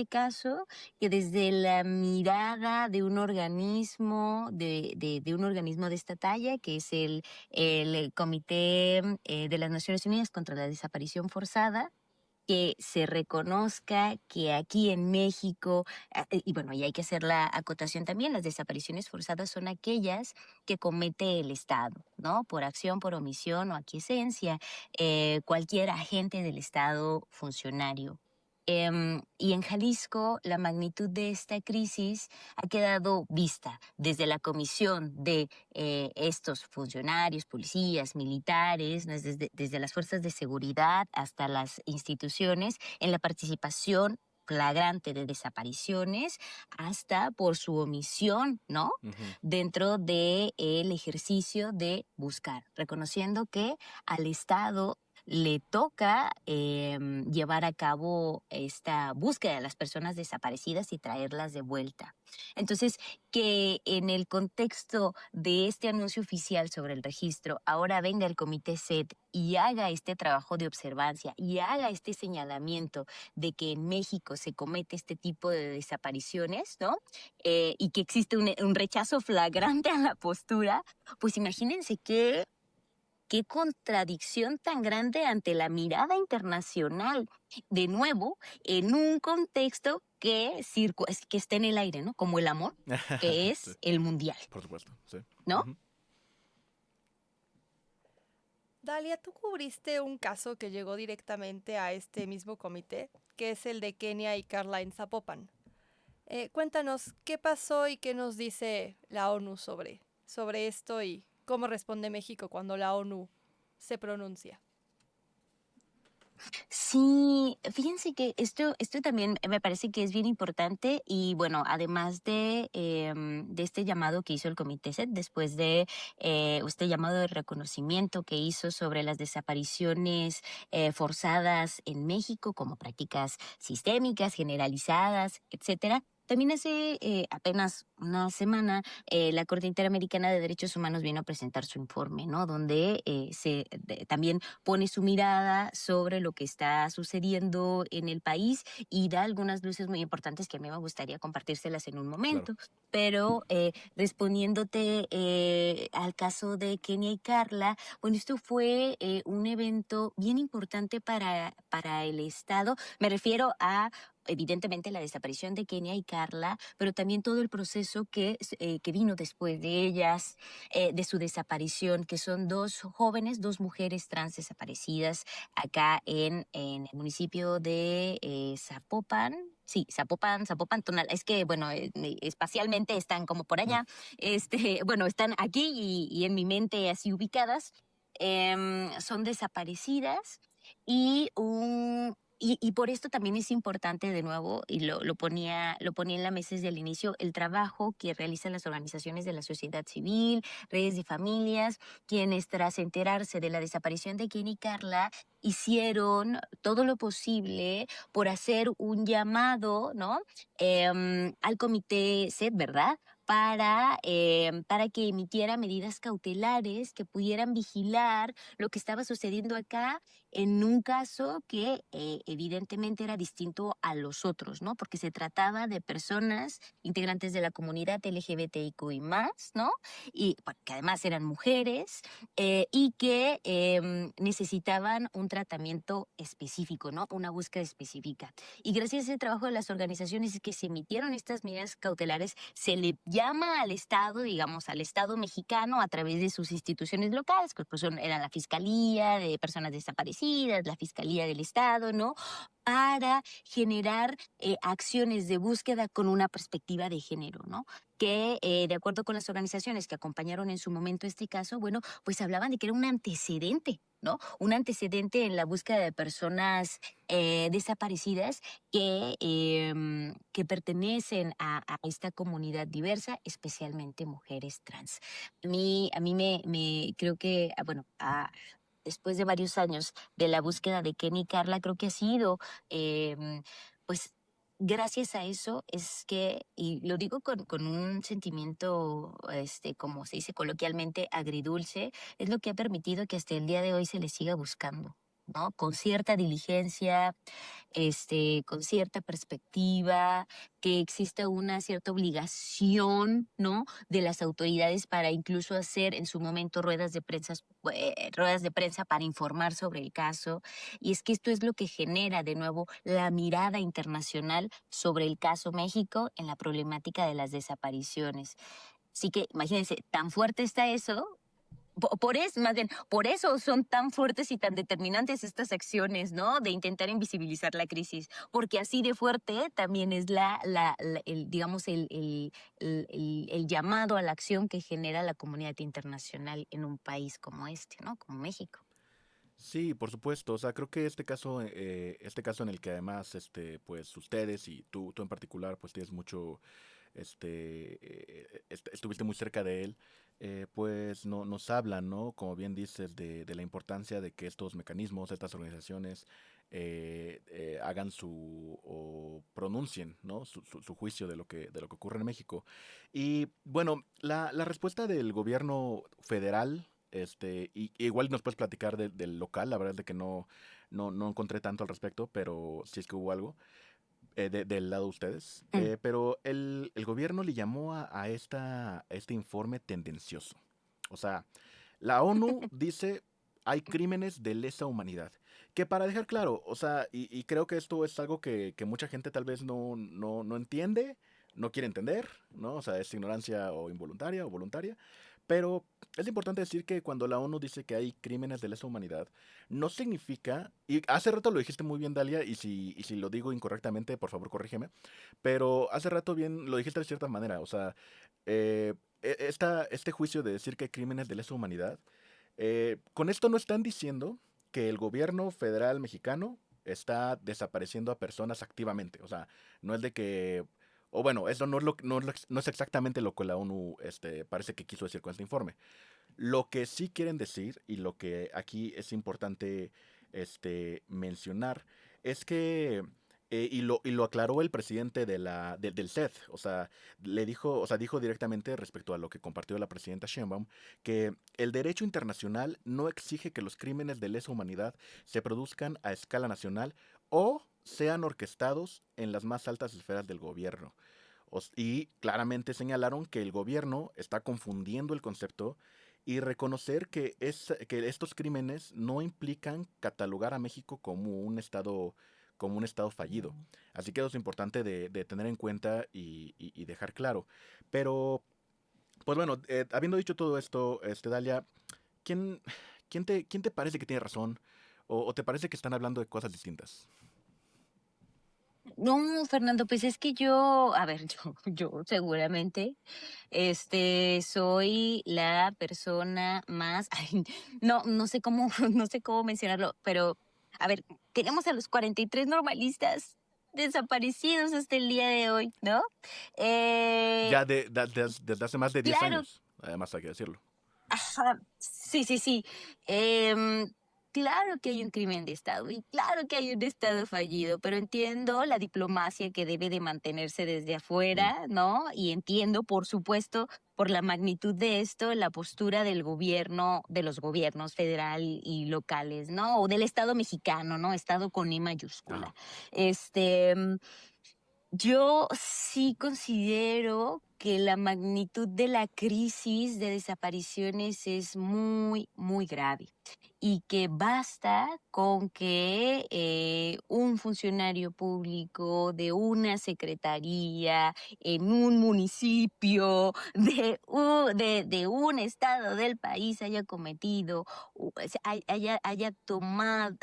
caso, que desde la mirada de un organismo, de un organismo de esta talla, que es el Comité de las Naciones Unidas contra la Desaparición Forzada, que se reconozca que aquí en México, y bueno, y hay que hacer la acotación también, las desapariciones forzadas son aquellas que comete el Estado, ¿no? Por acción, por omisión o aquiescencia, cualquier agente del Estado funcionario. Y en Jalisco, la magnitud de esta crisis ha quedado vista desde la comisión de estos funcionarios, policías, militares, ¿no? Desde las fuerzas de seguridad hasta las instituciones, en la participación flagrante de desapariciones hasta por su omisión, ¿no?
Ujú.
Dentro del ejercicio de buscar, reconociendo que al Estado le toca llevar a cabo esta búsqueda de las personas desaparecidas y traerlas de vuelta. Entonces, que en el contexto de este anuncio oficial sobre el registro, ahora venga el Comité SET y haga este trabajo de observancia y haga este señalamiento de que en México se comete este tipo de desapariciones, ¿no? Y que existe un rechazo flagrante a la postura, pues imagínense qué contradicción tan grande ante la mirada internacional. De nuevo, en un contexto que está en el aire, ¿no? Como el amor, que
Sí,
es el mundial,
por supuesto, sí.
¿no?
Ujú.
Dalia, tú cubriste un caso que llegó directamente a este mismo comité, que es el de Kenia y Carla en Zapopan. Cuéntanos qué pasó y qué nos dice la ONU sobre esto y cómo responde México cuando la ONU se pronuncia.
Sí, fíjense que esto también me parece que es bien importante y bueno, además de este llamado que hizo el Comité SET, después de este llamado de reconocimiento que hizo sobre las desapariciones forzadas en México como prácticas sistémicas, generalizadas, etcétera. También hace apenas una semana la Corte Interamericana de Derechos Humanos vino a presentar su informe, ¿no? Donde también pone su mirada sobre lo que está sucediendo en el país y da algunas luces muy importantes que a mí me gustaría compartírselas en un
Claro.
momento. Pero respondiéndote al caso de Kenia y Carla, bueno, esto fue un evento bien importante para el Estado. Me refiero a evidentemente la desaparición de Kenia y Carla, pero también todo el proceso que vino después de ellas, de su desaparición, que son dos jóvenes, dos mujeres trans desaparecidas acá en el municipio de Zapopan. Sí, Zapopan, Tonal. Es que, bueno, espacialmente están como por
Mm.
allá. Bueno, están aquí y en mi mente así ubicadas. Son desaparecidas y y por esto también es importante, de nuevo, y lo ponía en la mesa desde el inicio, el trabajo que realizan las organizaciones de la sociedad civil, redes de familias, quienes tras enterarse de la desaparición de Kenny y Carla, hicieron todo lo posible por hacer un llamado, ¿no? Al comité SET, ¿verdad? Para que emitiera medidas cautelares que pudieran vigilar lo que estaba sucediendo acá en un caso que evidentemente era distinto a los otros, ¿no? Porque se trataba de personas integrantes de la comunidad LGBTIQ y más, ¿no? Y bueno, que además eran mujeres y que necesitaban un tratamiento específico, ¿no? Una búsqueda específica. Y gracias a ese trabajo de las organizaciones es que se emitieron estas medidas cautelares, se le llama al Estado, digamos, al Estado mexicano a través de sus instituciones locales, que pues eran la Fiscalía de Personas Desaparecidas, la Fiscalía del Estado, ¿no? Para generar acciones de búsqueda con una perspectiva de género, ¿no? Que de acuerdo con las organizaciones que acompañaron en su momento este caso, bueno, pues hablaban de que era un antecedente, ¿no? Un antecedente en la búsqueda de personas desaparecidas que pertenecen a esta comunidad diversa, especialmente mujeres trans. A mí creo que, bueno, después de varios años de la búsqueda de Kenny y Carla, creo que ha sido, pues, gracias a eso es que, y lo digo con un sentimiento, como se dice coloquialmente, agridulce, es lo que ha permitido que hasta el día de hoy se le siga buscando. ¿no? Con cierta diligencia, con cierta perspectiva, que exista una cierta obligación, ¿no? De las autoridades para incluso hacer en su momento ruedas de prensa para informar sobre el caso. Y es que esto es lo que genera de nuevo la mirada internacional sobre el caso México en la problemática de las desapariciones. Así que imagínense, tan fuerte está eso. Más bien, por eso son tan fuertes y tan determinantes estas acciones, ¿no? De intentar invisibilizar la crisis, porque así de fuerte también es digamos, el llamado a la acción que genera la comunidad internacional en un país como este, ¿no? Como México.
Sí, por supuesto. O sea, creo que este caso en el que además, pues ustedes y tú en particular, pues tienes mucho, estuviste muy cerca de él, pues no, nos hablan, ¿no? Como bien dices, de la importancia de que estos mecanismos, estas organizaciones, hagan o pronuncien, ¿no? Su juicio de lo que ocurre en México. Y bueno, la respuesta del gobierno federal, igual nos puedes platicar del local, la verdad es de que no encontré tanto al respecto, pero sí es que hubo algo del lado de ustedes.
Mm.
Pero el gobierno le llamó a este informe tendencioso. O sea, la ONU dice hay crímenes de lesa humanidad. Que para dejar claro, o sea, y creo que esto es algo que mucha gente tal vez no entiende, no quiere entender, ¿no? O sea, es ignorancia o involuntaria o voluntaria. Pero es importante decir que cuando la ONU dice que hay crímenes de lesa humanidad, no significa, y hace rato lo dijiste muy bien, Dalia, y si lo digo incorrectamente, por favor corrígeme, pero hace rato bien lo dijiste de cierta manera, o sea, este juicio de decir que hay crímenes de lesa humanidad, con esto no están diciendo que el gobierno federal mexicano está desapareciendo a personas activamente, o sea, no es de que o bueno, eso no es exactamente lo que la ONU parece que quiso decir con este informe. Lo que sí quieren decir, y lo que aquí es importante mencionar, es que, y lo aclaró el presidente del CED, o sea, dijo directamente respecto a lo que compartió la presidenta Sheinbaum, que el derecho internacional no exige que los crímenes de lesa humanidad se produzcan a escala nacional o sean orquestados en las más altas esferas del gobierno. Y claramente señalaron que el gobierno está confundiendo el concepto y reconocer que estos crímenes no implican catalogar a México como un estado fallido. Así que eso es importante de tener en cuenta y dejar claro. Pero, pues bueno, habiendo dicho todo esto, Dalia, ¿quién, quién te parece que tiene razón? ¿O te parece que están hablando de cosas distintas?
No, Fernando, pues es que yo, a ver, yo seguramente, soy la persona más, ay, no sé cómo, no sé cómo mencionarlo, pero, a ver, tenemos a los 43 normalistas desaparecidos hasta el día de hoy, ¿no? Eh,
Ya desde hace más de 10
claro.
años, además hay que decirlo.
Ajá, sí, sí, sí. Em, claro que hay un crimen de Estado y claro que hay un Estado fallido, pero entiendo la diplomacia que debe de mantenerse desde
Mm,
afuera, ¿no? Y entiendo, por supuesto, por la magnitud de esto, la postura del gobierno, de los gobiernos federal y locales, ¿no? O del Estado mexicano, ¿no? Estado con I
ajá.
mayúscula. Este, mm, yo sí considero que la magnitud de la crisis de desapariciones es muy, muy grave y que basta con que un funcionario público de una secretaría en un municipio de un estado del país haya cometido,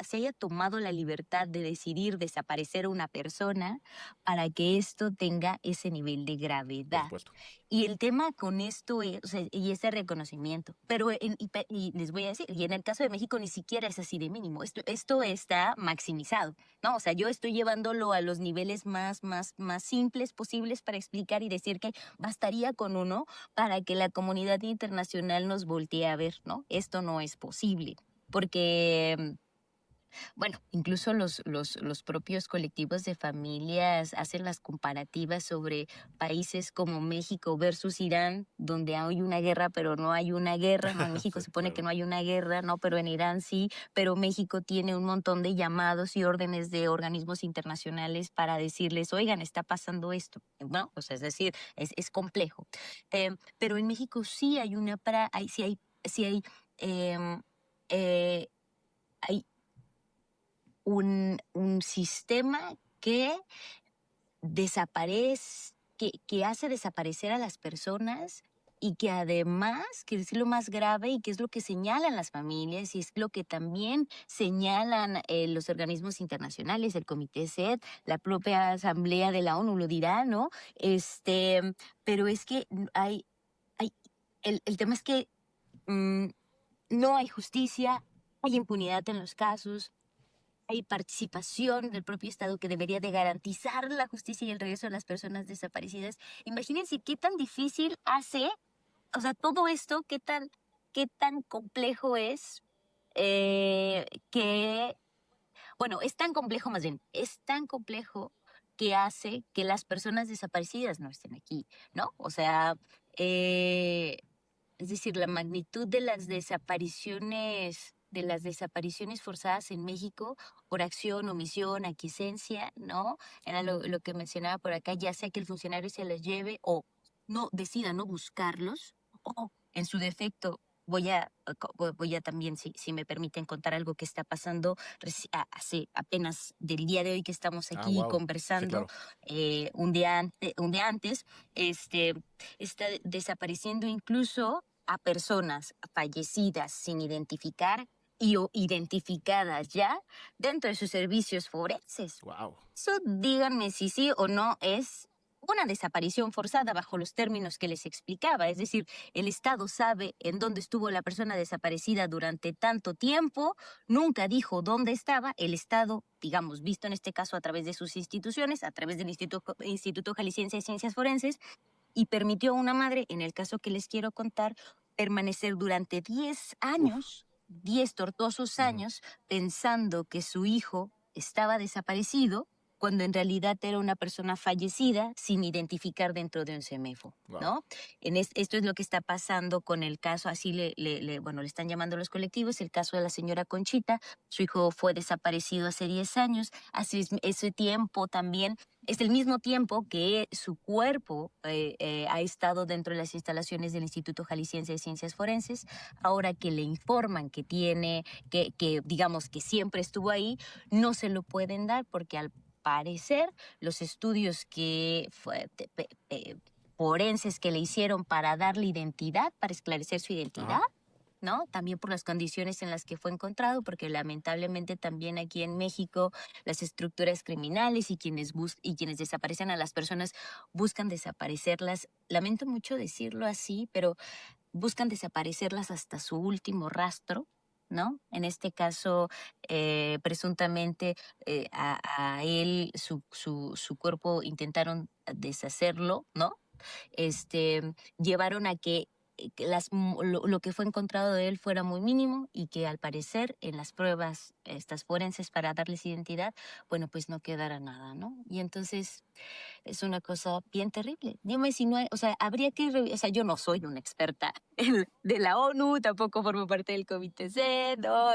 se haya tomado la libertad de decidir desaparecer a una persona para que esto tenga ese nivel de
Por
gravedad.
supuesto.
Y el tema con esto es, o sea, y ese reconocimiento, pero y les voy a decir, y en el caso de México ni siquiera es así de mínimo, esto está maximizado, ¿no? O sea, yo estoy llevándolo a los niveles más simples posibles para explicar y decir que bastaría con uno para que la comunidad internacional nos voltee a ver, ¿no? Esto no es posible, porque Bueno, incluso los propios colectivos de familias hacen las comparativas sobre países como México versus Irán, donde hay una guerra, pero no hay una guerra, ¿no? En México
Sí,
se supone que
claro.
no hay una guerra, ¿no? Pero en Irán sí, pero México tiene un montón de llamados y órdenes de organismos internacionales para decirles, oigan, está pasando esto, ¿no? O sea, es decir, es complejo. Pero en México sí hay sí em, eh, hay un sistema que que hace desaparecer a las personas y que además, que es lo más grave y que es lo que señalan las familias y es lo que también señalan los organismos internacionales, el Comité SED, la propia Asamblea de la ONU lo dirá, ¿no? Pero es que hay el tema es que mm, no hay justicia, hay impunidad en los casos, hay participación del propio Estado que debería de garantizar la justicia y el regreso de las personas desaparecidas. Imagínense qué tan difícil hace, o sea, todo esto, qué tan complejo es que, bueno, es tan complejo más bien, es tan complejo que hace que las personas desaparecidas no estén aquí, ¿no? O sea, eh, es decir, la magnitud de las desapariciones forzadas en México por acción, omisión, aquiescencia, ¿no? Era lo que mencionaba por acá, ya sea que el funcionario se las lleve o no decida no buscarlos, o en su defecto voy a también, si me permiten contar algo que está pasando hace apenas del día de hoy que estamos
Ah,
aquí
wow. Sí,
conversando,
claro.
un día antes, este, está desapareciendo incluso a personas fallecidas sin identificar y o identificadas ya dentro de sus servicios forenses.
Wow.
Eso díganme si sí o no es una desaparición forzada bajo los términos que les explicaba. Es decir, el Estado sabe en dónde estuvo la persona desaparecida durante tanto tiempo, nunca dijo dónde estaba. El Estado, digamos, visto en este caso a través de sus instituciones, a través del Instituto Jalisciense de Ciencias Forenses, y permitió a una madre, en el caso que les quiero contar, permanecer durante 10
Uf.
años, 10 tortuosos
Ujú.
años, pensando que su hijo estaba desaparecido, cuando en realidad era una persona fallecida sin identificar dentro de un CEMEFO,
Wow.
¿no? Esto es lo que está pasando con el caso, así bueno, le están llamando los colectivos, el caso de la señora Conchita. Su hijo fue desaparecido hace 10 años, hace ese tiempo también es el mismo tiempo que su cuerpo ha estado dentro de las instalaciones del Instituto Jalisciense de Ciencias Forenses. Ahora que le informan que tiene, que digamos que siempre estuvo ahí, no se lo pueden dar porque al parecer los estudios forenses que le hicieron para darle identidad, para esclarecer su identidad,
Ajá.
¿no? También por las condiciones en las que fue encontrado, porque lamentablemente también aquí en México las estructuras criminales y quienes desaparecen a las personas buscan desaparecerlas. Lamento mucho decirlo así, pero buscan desaparecerlas hasta su último rastro, ¿no? En este caso, presuntamente a él, su cuerpo intentaron deshacerlo, ¿no? Llevaron a que lo que fue encontrado de él fuera muy mínimo y que al parecer en las pruebas estas forenses para darles identidad, bueno, pues no quedara nada, ¿no? Y entonces es una cosa bien terrible. Dime si no hay, o sea, o sea, yo no soy una experta de la ONU, tampoco formo parte del Comité C, ¿no?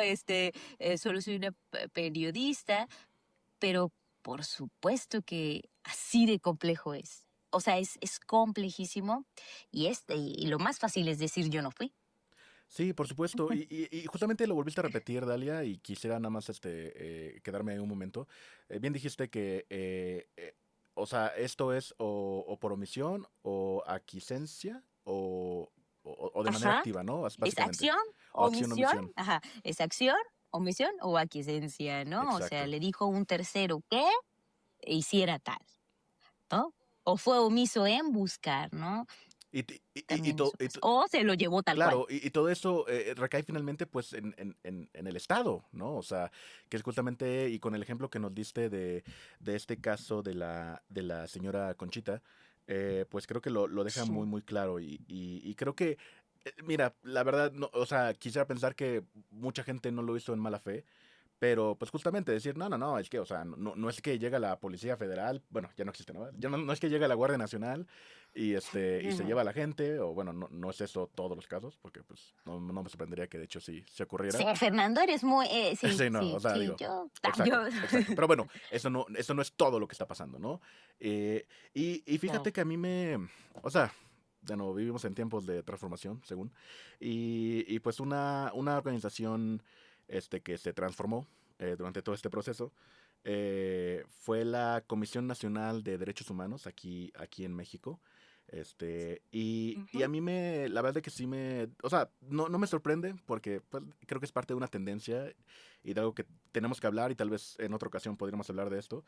Solo soy una periodista, pero por supuesto que así de complejo es. O sea, es complejísimo y lo más fácil es decir yo no fui.
Sí, por supuesto. Y justamente lo volviste a repetir, Dalia, y quisiera nada más quedarme ahí un momento. Bien dijiste que, o sea, esto es o por omisión o aquiescencia o de manera
Ajá.
activa, ¿no?
Es
Básicamente.
acción,
O acción o
omisión,
omisión.
ajá. Es acción, omisión o aquiescencia, ¿no? O sea,
Exacto.
le dijo un tercero que hiciera tal, ¿no? O fue omiso en buscar, ¿no?
Y, ti- y,
También
to-
eso pasa. O se lo llevó tal cual.
Claro, y todo eso recae finalmente pues en el Estado, ¿no? O sea, que es justamente, y con el ejemplo que nos diste de este caso de la señora Conchita, pues creo que lo deja muy,
Sí.
muy claro. Y creo que, mira, la verdad, no, o sea, quisiera pensar que mucha gente no lo hizo en mala fe, Pero, pues justamente decir, no, es que, o sea, no es que llega la Policía Federal, bueno, ya no existe, ¿no? Ya no es que llega la Guardia Nacional y se lleva a la gente, o bueno, no es eso todos los casos, porque pues no me sorprendería que de hecho sí se
Sí,
ocurriera.
Fernando, eres muy... sí,
Sí, no, o
sí,
sea,
sí,
digo,
yo...
exacto. Pero bueno, eso no es todo lo que está pasando, ¿no? Y
No.
fíjate que a mí o sea, de nuevo, vivimos en tiempos de transformación, según, y pues una organización que se transformó durante todo este proceso fue la Comisión Nacional de Derechos Humanos aquí en México. Y a
Ujú.
mí la verdad es que sí o sea, no me sorprende porque pues, creo que es parte de una tendencia y de algo que tenemos que hablar y tal vez en otra ocasión podríamos hablar de esto.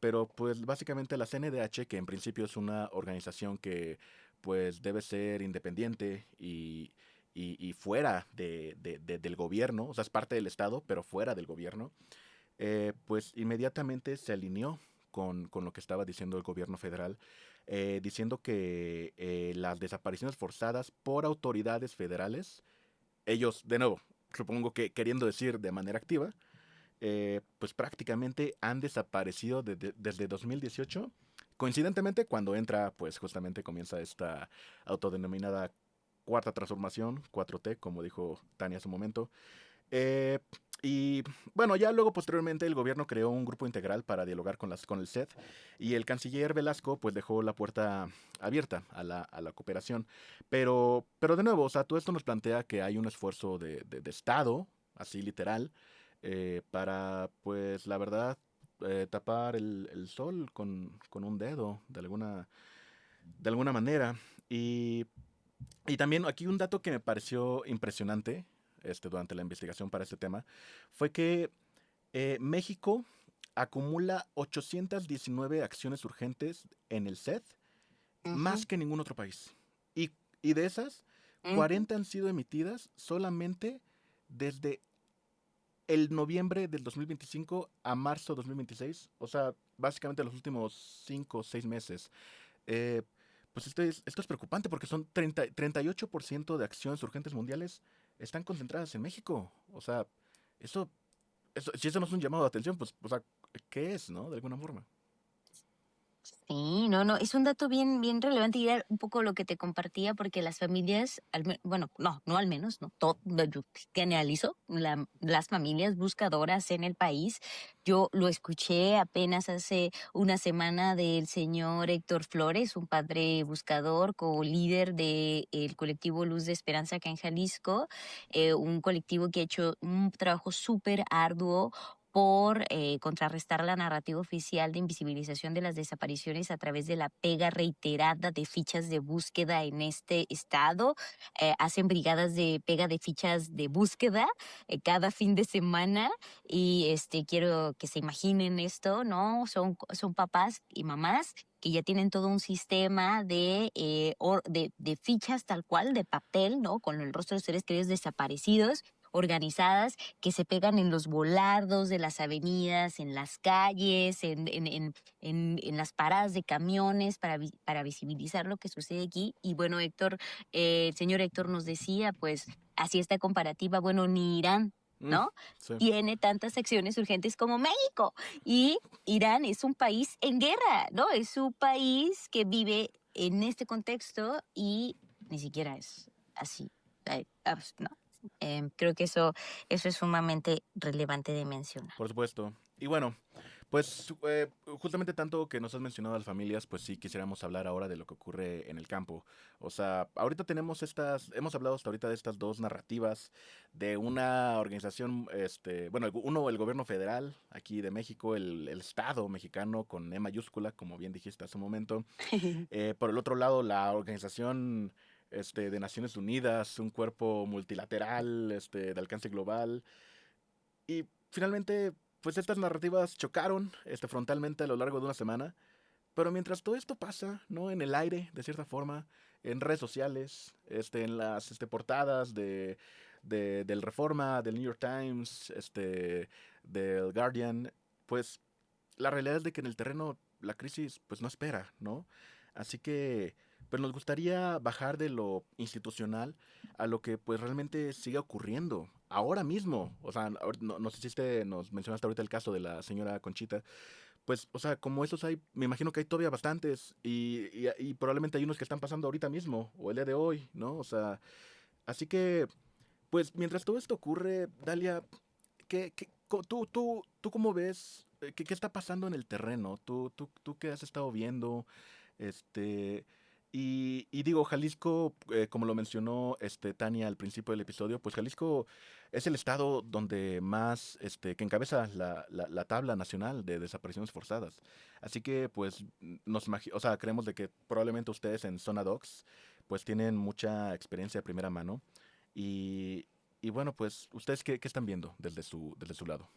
Pero pues básicamente la CNDH, que en principio es una organización que pues debe ser independiente y fuera del gobierno, o sea, es parte del Estado, pero fuera del gobierno, pues inmediatamente se alineó con lo que estaba diciendo el gobierno federal, diciendo que las desapariciones forzadas por autoridades federales, ellos, de nuevo, supongo que queriendo decir de manera activa, pues prácticamente han desaparecido desde 2018. Coincidentemente, cuando entra, pues justamente comienza esta autodenominada cuarta transformación, 4T, como dijo Tania hace un momento. Eh, y bueno, ya luego posteriormente el gobierno creó un grupo integral para dialogar con el SED y el canciller Velasco pues dejó la puerta abierta a la cooperación. Pero de nuevo, o sea, todo esto nos plantea que hay un esfuerzo de Estado, así literal, para pues la verdad tapar el sol con un dedo de alguna manera. Y y también aquí un dato que me pareció impresionante durante la investigación para este tema fue que México acumula 819 acciones urgentes en el SED, más
Ujú,
que ningún otro país. Y, y de esas,
ujú.
40 han sido emitidas solamente desde el noviembre del 2025 a marzo 2026. O sea, básicamente los últimos 5 o 6 meses. Eh, pues esto es preocupante porque son 38% de acciones urgentes mundiales están concentradas en México. O sea, eso, si eso no es un llamado de atención, pues, o sea, ¿qué es, no? De alguna forma.
Sí, no, es un dato bien relevante y era un poco lo que te compartía porque las familias, bueno, no al menos, no, todo, yo generalizo, las familias buscadoras en el país, yo lo escuché apenas hace una semana del señor Héctor Flores, un padre buscador, co-líder del colectivo Luz de Esperanza acá en Jalisco, un colectivo que ha hecho un trabajo súper arduo por contrarrestar la narrativa oficial de invisibilización de las desapariciones a través de la pega reiterada de fichas de búsqueda en este estado. Hacen brigadas de pega de fichas de búsqueda cada fin de semana y quiero que se imaginen esto, ¿no? Son papás y mamás que ya tienen todo un sistema de fichas tal cual, de papel, ¿no? Con el rostro de los seres queridos desaparecidos, organizadas que se pegan en los volardos de las avenidas, en las calles, en las paradas de camiones para visibilizar lo que sucede aquí. Y bueno, Héctor, el señor Héctor nos decía, pues, así esta comparativa, bueno, ni Irán,
Mm,
¿no?
sí,
Tiene tantas acciones urgentes como México. Y Irán es un país en guerra, ¿no? Es un país que vive en este contexto y ni siquiera es así. ¿No? Creo que eso es sumamente relevante de mencionar.
por supuesto. Y bueno, pues justamente tanto que nos has mencionado a las familias, pues sí quisiéramos hablar ahora de lo que ocurre en el campo. O sea, ahorita hemos hablado hasta ahorita de estas dos narrativas de una organización, bueno, el gobierno federal aquí de México, el Estado mexicano con E mayúscula, como bien dijiste hace un momento. Por el otro lado, la organización de Naciones Unidas, un cuerpo multilateral, de alcance global. Y finalmente, pues estas narrativas chocaron frontalmente a lo largo de una semana. Pero mientras todo esto pasa, ¿no? En el aire, de cierta forma, en redes sociales, en las portadas del Reforma, del New York Times, del Guardian, pues la realidad es de que en el terreno la crisis pues no espera, ¿no? Así que pero nos gustaría bajar de lo institucional a lo que pues realmente sigue ocurriendo ahora mismo. O sea, nos hiciste, nos mencionaste ahorita el caso de la señora Conchita. Pues, o sea, como esos hay, me imagino que hay todavía bastantes y probablemente hay unos que están pasando ahorita mismo o el día de hoy, ¿no? O sea, así que, pues, mientras todo esto ocurre, Dalia, tú cómo ves? ¿Qué está pasando en el terreno? ¿Tú qué has estado viendo? Este, y digo, Jalisco, como lo mencionó Tania al principio del episodio, pues Jalisco es el estado donde más, que encabeza la tabla nacional de desapariciones forzadas. Así que, pues, o sea, creemos de que probablemente ustedes en Zona Docs, pues tienen mucha experiencia de primera mano. Y, y bueno, pues, ¿ustedes qué están viendo desde su lado?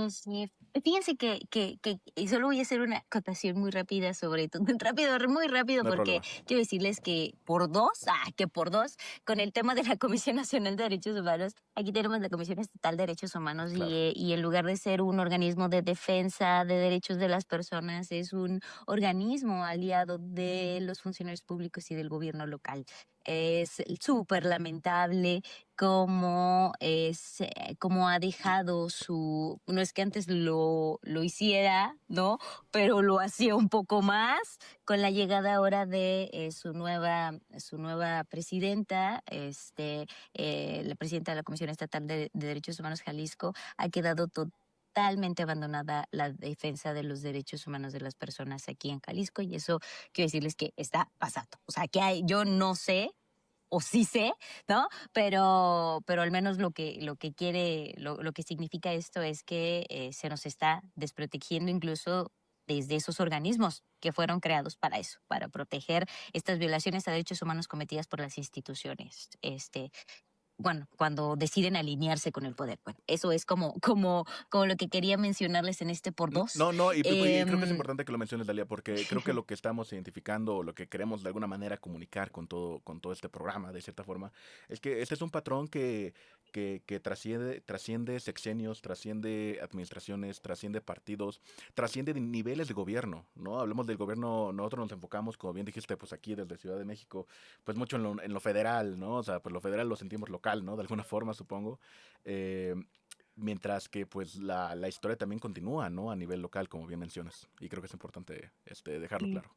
Sí. Fíjense que y solo voy a hacer una acotación muy rápida sobre todo, rápido, muy rápido,
No hay
porque
problema.
quiero decirles que por dos, con el tema de la Comisión Nacional de Derechos Humanos, aquí tenemos la Comisión Estatal de Derechos Humanos
Claro.
y en lugar de ser un organismo de defensa de derechos de las personas, es un organismo aliado de los funcionarios públicos y del gobierno local. Es súper lamentable cómo ha dejado no es que antes lo hiciera, ¿no? Pero lo hacía un poco más con la llegada ahora de su nueva presidenta, la presidenta de la Comisión Estatal de Derechos Humanos Jalisco, ha quedado totalmente abandonada la defensa de los derechos humanos de las personas aquí en Jalisco, y eso quiero decirles que está pasando. O sea, yo no sé, o sí sé, ¿no? Pero al menos lo que significa esto es que se nos está desprotegiendo incluso desde esos organismos que fueron creados para eso, para proteger estas violaciones a derechos humanos cometidas por las instituciones. Bueno, cuando deciden alinearse con el poder. Bueno, eso es como lo que quería mencionarles en este por dos.
No, no, y creo que es
Em,
importante que lo menciones, Dalia, porque creo que lo que estamos identificando o lo que queremos de alguna manera comunicar con todo este programa, de cierta forma, es que este es un patrón que trasciende sexenios, trasciende administraciones, trasciende partidos, trasciende de niveles de gobierno, ¿no? Hablamos del gobierno, nosotros nos enfocamos, como bien dijiste, pues aquí desde Ciudad de México, pues mucho en lo federal, ¿no? O sea, pues lo federal lo sentimos local, ¿no? De alguna forma, supongo. Eh, Mientras que pues la historia también continúa, ¿no? A nivel local, como bien mencionas. Y creo que es importante dejarlo claro.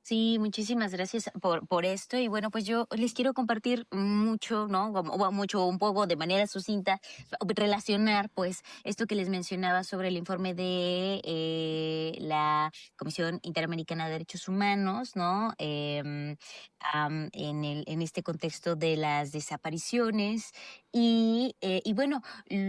Sí, muchísimas gracias por esto. Y bueno, pues yo les quiero compartir mucho, ¿no? Mucho, un poco de manera sucinta, relacionar pues esto que les mencionaba sobre el informe de la Comisión Interamericana de Derechos Humanos, ¿no? En este contexto de las desapariciones. Y bueno,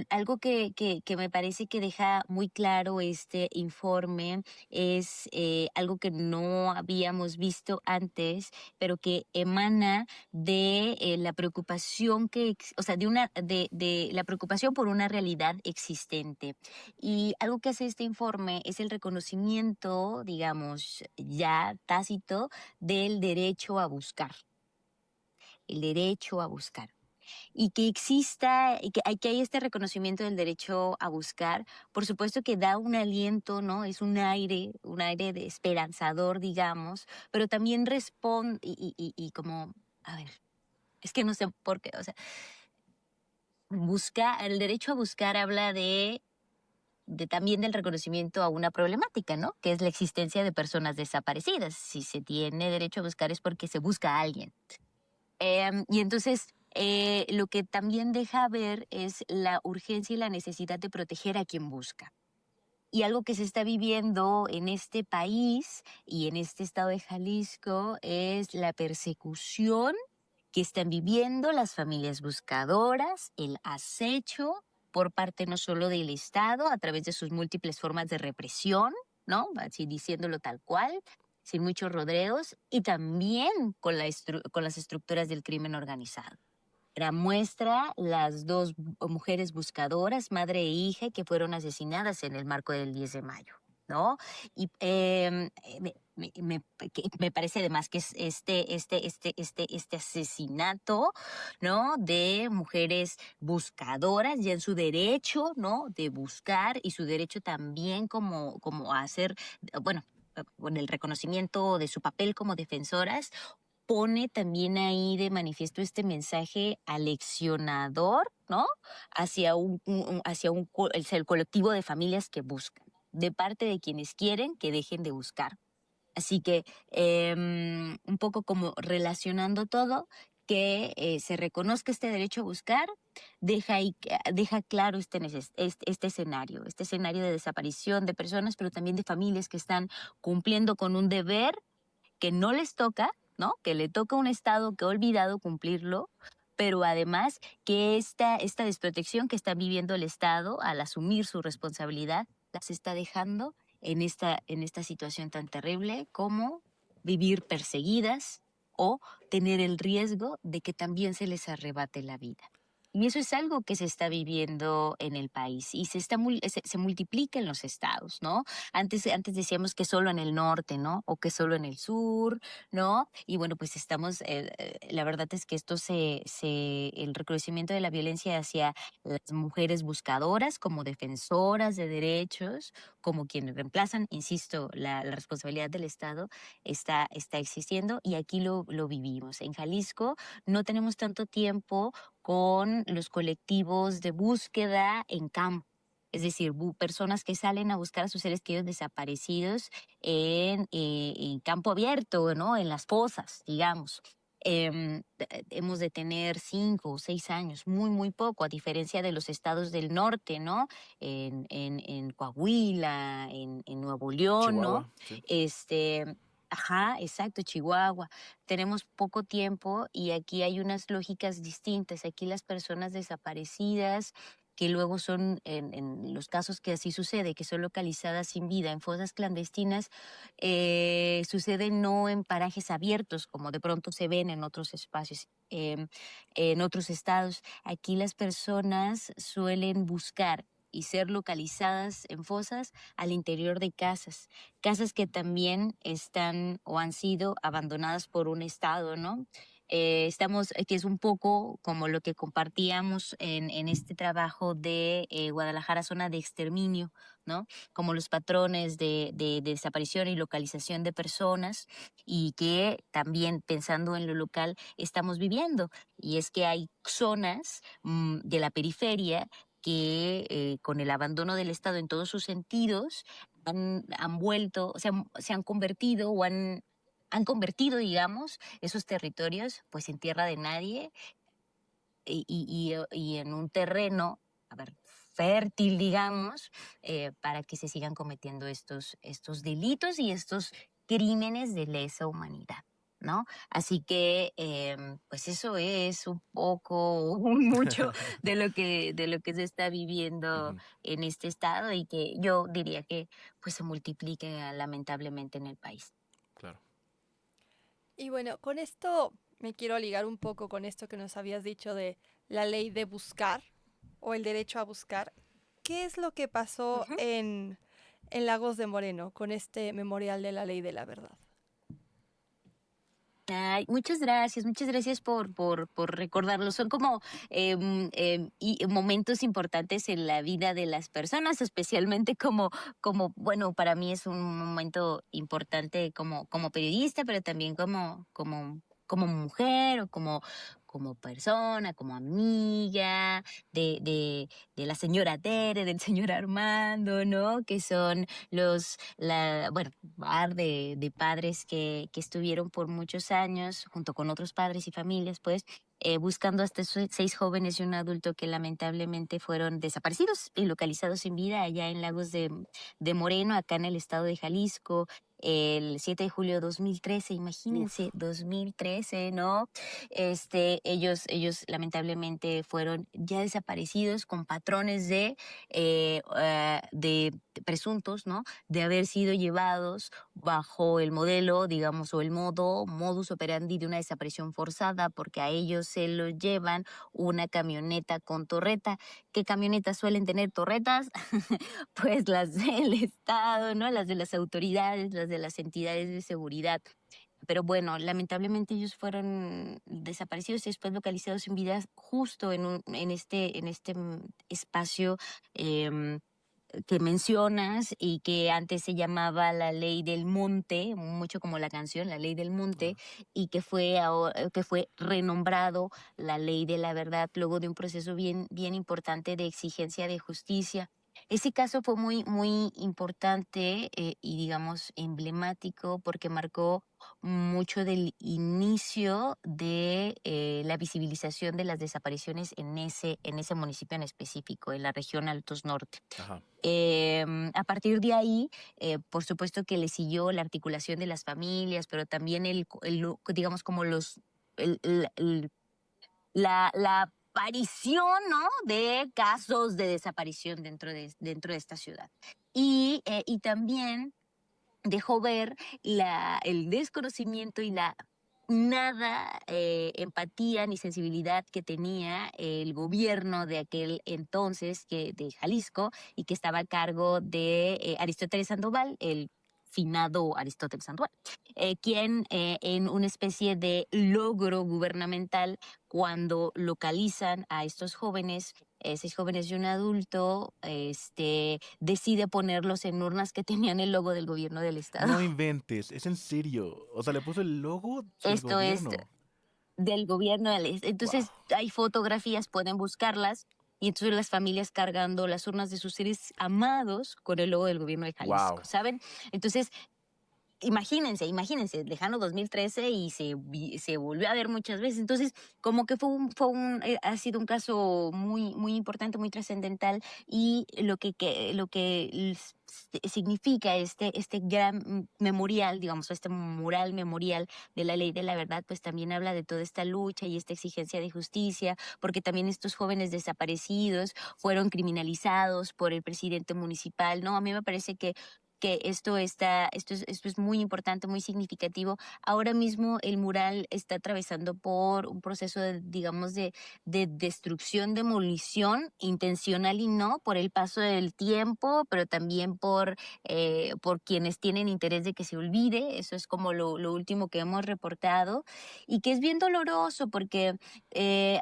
algo que me parece que deja muy claro este informe es algo que no habíamos visto antes, pero que emana de la preocupación o sea, de la preocupación por una realidad existente. Y algo que hace este informe es el reconocimiento, digamos, ya tácito del derecho a buscar. El derecho a buscar y que exista, y que hay este reconocimiento del derecho a buscar, por supuesto que da un aliento, ¿no? Es un aire de esperanzador, digamos, pero también responde y como, a ver, es que no sé por qué, o sea, el derecho a buscar habla de también del reconocimiento a una problemática, ¿no? Que es la existencia de personas desaparecidas. Si se tiene derecho a buscar es porque se busca a alguien. Y entonces, lo que también deja ver es la urgencia y la necesidad de proteger a quien busca. Y algo que se está viviendo en este país y en este estado de Jalisco es la persecución que están viviendo las familias buscadoras, el acecho por parte no solo del Estado a través de sus múltiples formas de represión, ¿no? Así diciéndolo tal cual, sin muchos rodeos, y también con las estructuras del crimen organizado. Muestra las dos mujeres buscadoras, madre e hija, que fueron asesinadas en el marco del 10 de mayo, ¿no? Y me parece además que es este asesinato, ¿no? De mujeres buscadoras ya en su derecho, ¿no? De buscar y su derecho también como a hacer, bueno, con el reconocimiento de su papel como defensoras, pone también ahí de manifiesto este mensaje aleccionador, ¿no? Hacia el colectivo de familias que buscan, de parte de quienes quieren que dejen de buscar. Así que un poco como relacionando todo, que se reconozca este derecho a buscar, deja claro este escenario de desaparición de personas, pero también de familias que están cumpliendo con un deber que no les toca, ¿no? Que le toca a un Estado que ha olvidado cumplirlo, pero además que esta desprotección que está viviendo el Estado al asumir su responsabilidad las está dejando en esta situación tan terrible como vivir perseguidas o tener el riesgo de que también se les arrebate la vida. Y eso es algo que se está viviendo en el país y se multiplica en los estados, ¿no? Antes decíamos que solo en el norte, ¿no? O que solo en el sur, ¿no? Y bueno, pues la verdad es que el reconocimiento de la violencia hacia las mujeres buscadoras como defensoras de derechos, como quienes reemplazan, insisto, la responsabilidad del Estado está existiendo y aquí lo vivimos. En Jalisco no tenemos tanto tiempo con los colectivos de búsqueda en campo. Es decir, personas que salen a buscar a sus seres queridos desaparecidos en campo abierto, ¿no? En las fosas, digamos. Hemos de tener 5 o 6 años, muy, muy poco, a diferencia de los estados del norte, ¿no? En Coahuila, en Nuevo León, ¿no?
Chihuahua, sí.
Ajá, exacto, Chihuahua. Tenemos poco tiempo y aquí hay unas lógicas distintas. Aquí las personas desaparecidas, que luego son, en los casos que así sucede, que son localizadas sin vida en fosas clandestinas, sucede no en parajes abiertos, como de pronto se ven en otros espacios, en otros estados. Aquí las personas suelen buscar y ser localizadas en fosas al interior de casas que también están o han sido abandonadas por un Estado, ¿no? Que es un poco como lo que compartíamos en este trabajo de Guadalajara, zona de exterminio, ¿no? Como los patrones de desaparición y localización de personas y que también pensando en lo local estamos viviendo. Y es que hay zonas de la periferia que con el abandono del Estado en todos sus sentidos han vuelto, se han convertido o han convertido, digamos, esos territorios pues en tierra de nadie y en un terreno, a ver, fértil, digamos, para que se sigan cometiendo estos delitos y estos crímenes de lesa humanidad, ¿no? Así que, pues eso es un poco, un mucho de lo que se está viviendo
Ujú,
en este estado y que yo diría que pues se multiplique lamentablemente en el país.
claro.
Y bueno, con esto me quiero ligar un poco con esto que nos habías dicho de la ley de buscar o el derecho a buscar. ¿Qué es lo que pasó
Ujú.
en Lagos de Moreno con este memorial de la ley de la verdad?
Ay, muchas gracias por recordarlo. Son como momentos importantes en la vida de las personas, especialmente bueno, para mí es un momento importante como periodista, pero también como mujer o como persona, como amiga de la señora Tere, del señor Armando, ¿no? Que son bueno, par de padres que estuvieron por muchos años junto con otros padres y familias, pues, buscando a estos 6 jóvenes y un adulto que lamentablemente fueron desaparecidos y localizados sin vida allá en Lagos de Moreno, acá en el estado de Jalisco, el 7 de julio de 2013, imagínense,
Uf,
2013, ¿no? Ellos lamentablemente fueron ya desaparecidos con patrones de presuntos, ¿no? De haber sido llevados bajo el modelo, digamos, o el modus operandi de una desaparición forzada, porque a ellos se los llevan una camioneta con torreta. ¿Qué camionetas suelen tener torretas? Pues las del Estado, ¿no? Las de las autoridades, las de las entidades de seguridad. Pero bueno, lamentablemente ellos fueron desaparecidos y después localizados en vida justo en este espacio em, que mencionas y que antes se llamaba la Ley del Monte, mucho como la canción, la Ley del Monte, y que fue renombrado la Ley de la Verdad luego de un proceso bien importante de exigencia de justicia. Ese caso fue muy importante y digamos emblemático porque marcó mucho del inicio de la visibilización de las desapariciones en ese municipio en específico, en la región Altos Norte.
Ajá.
A partir de ahí, por supuesto que le siguió la articulación de las familias, pero también digamos, como la aparición, ¿no?, de casos de desaparición dentro de esta ciudad. Y también dejó ver el desconocimiento y la nada empatía ni sensibilidad que tenía el gobierno de aquel entonces, de Jalisco, y que estaba a cargo de Aristóteles Sandoval, el finado Aristóteles Sandoval, quien en una especie de logro gubernamental, cuando localizan a estos jóvenes, 6 jóvenes y un adulto, decide ponerlos en urnas que tenían el logo del gobierno del estado.
No inventes, es en serio. O sea, le puso el logo del
Esto es
gobierno.
del gobierno del estado.
Wow.
Entonces hay fotografías, pueden buscarlas, y entonces las familias cargando las urnas de sus seres amados con el logo del gobierno de Jalisco,
Wow.
¿saben? Entonces, imagínense, lejano 2013, y se volvió a ver muchas veces. Entonces, como que ha sido un caso muy importante, muy trascendental, y lo que significa este gran memorial, digamos, este mural memorial de la Ley de la Verdad, pues también habla de toda esta lucha y esta exigencia de justicia, porque también estos jóvenes desaparecidos fueron criminalizados por el presidente municipal, ¿no? A mí me parece que esto es muy importante, muy significativo. Ahora mismo el mural está atravesando por un proceso digamos, de destrucción, demolición, intencional y no, por el paso del tiempo, pero también por quienes tienen interés de que se olvide. Eso es como lo último que hemos reportado, y que es bien doloroso porque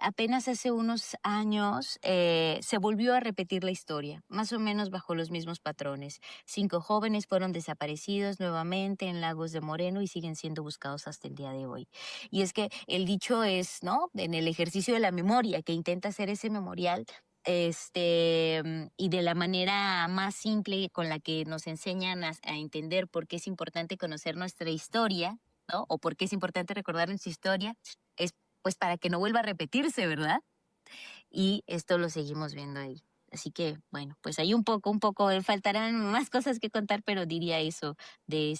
apenas hace unos años se volvió a repetir la historia, más o menos bajo los mismos patrones. 5 jóvenes fueron desaparecidos nuevamente en Lagos de Moreno y siguen siendo buscados hasta el día de hoy. Y es que el dicho es, ¿no?, en el ejercicio de la memoria, que intenta hacer ese memorial, y de la manera más simple con la que nos enseñan a entender por qué es importante conocer nuestra historia, ¿no?, o por qué es importante recordar nuestra historia, es pues para que no vuelva a repetirse, ¿verdad? Y esto lo seguimos viendo ahí. Así que, bueno, pues hay un poco, faltarán más cosas que contar, pero diría eso que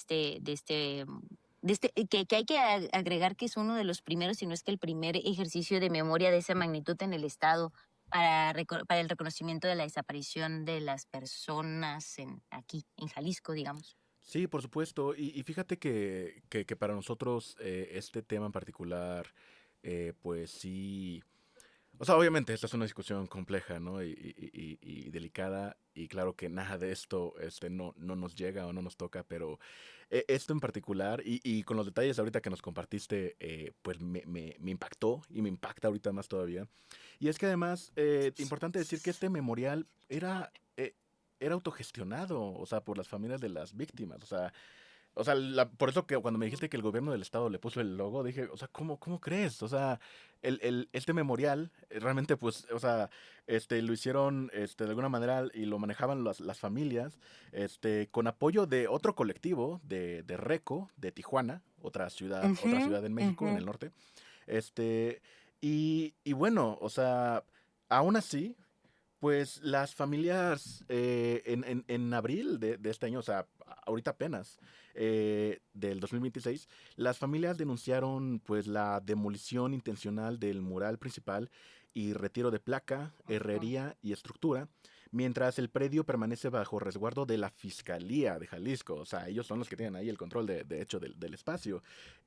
hay que agregar que es uno de los primeros, si no es que el primer ejercicio de memoria de esa magnitud en el Estado para el reconocimiento de la desaparición de las personas aquí, en Jalisco, digamos.
Sí, por supuesto. Y fíjate que para nosotros este tema en particular, pues sí. O sea, obviamente esta es una discusión compleja, ¿no? Y delicada. Y claro que nada de esto no nos llega o no nos toca, pero esto en particular, y con los detalles ahorita que nos compartiste, pues me impactó y me impacta ahorita más todavía. Y es que además, importante decir que este memorial era autogestionado, o sea, por las familias de las víctimas. O sea, por eso que cuando me dijiste que el gobierno del estado le puso el logo, dije, o sea, ¿cómo crees? O sea, este memorial, realmente, pues, o sea, lo hicieron, de alguna manera y lo manejaban las familias, con apoyo de otro colectivo de Reco, de Tijuana, otra
Ujú,
ciudad en México, en
ujú.
el norte. Este, y bueno, o sea, aún así, pues las familias en abril de este año, o sea, ahorita apenas, del 2026, las familias denunciaron pues la demolición intencional del mural principal y retiro de placa, herrería y estructura, mientras el predio permanece bajo resguardo de la Fiscalía de Jalisco. O sea, ellos son los que tienen ahí el control de hecho del espacio.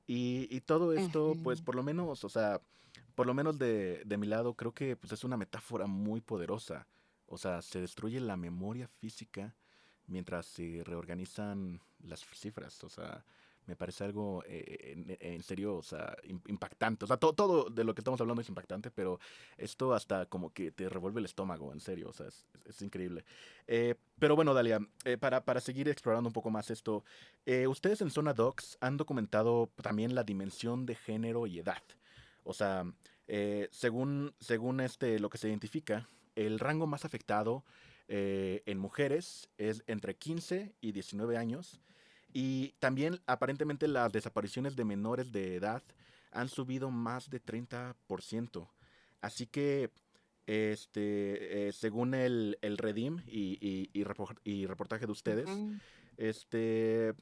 Y todo esto, pues
Ujú.
por lo menos, o sea, por lo menos de mi lado, creo que pues, es una metáfora muy poderosa. O sea, se destruye la memoria física mientras se reorganizan las cifras. O sea, me parece algo en serio, o sea, impactante. O sea, todo de lo que estamos hablando es impactante, pero esto hasta como que te revuelve el estómago, en serio, o sea, es increíble. Pero bueno, Dalia, para seguir explorando un poco más esto, ustedes en Zona Docs han documentado también la dimensión de género y edad. O sea, según lo que se identifica, el rango más afectado en mujeres es entre 15 y 19 años. Y también aparentemente las desapariciones de menores de edad han subido más de 30%. Así que, según el Redim y reportaje de ustedes,
Ujú.
este,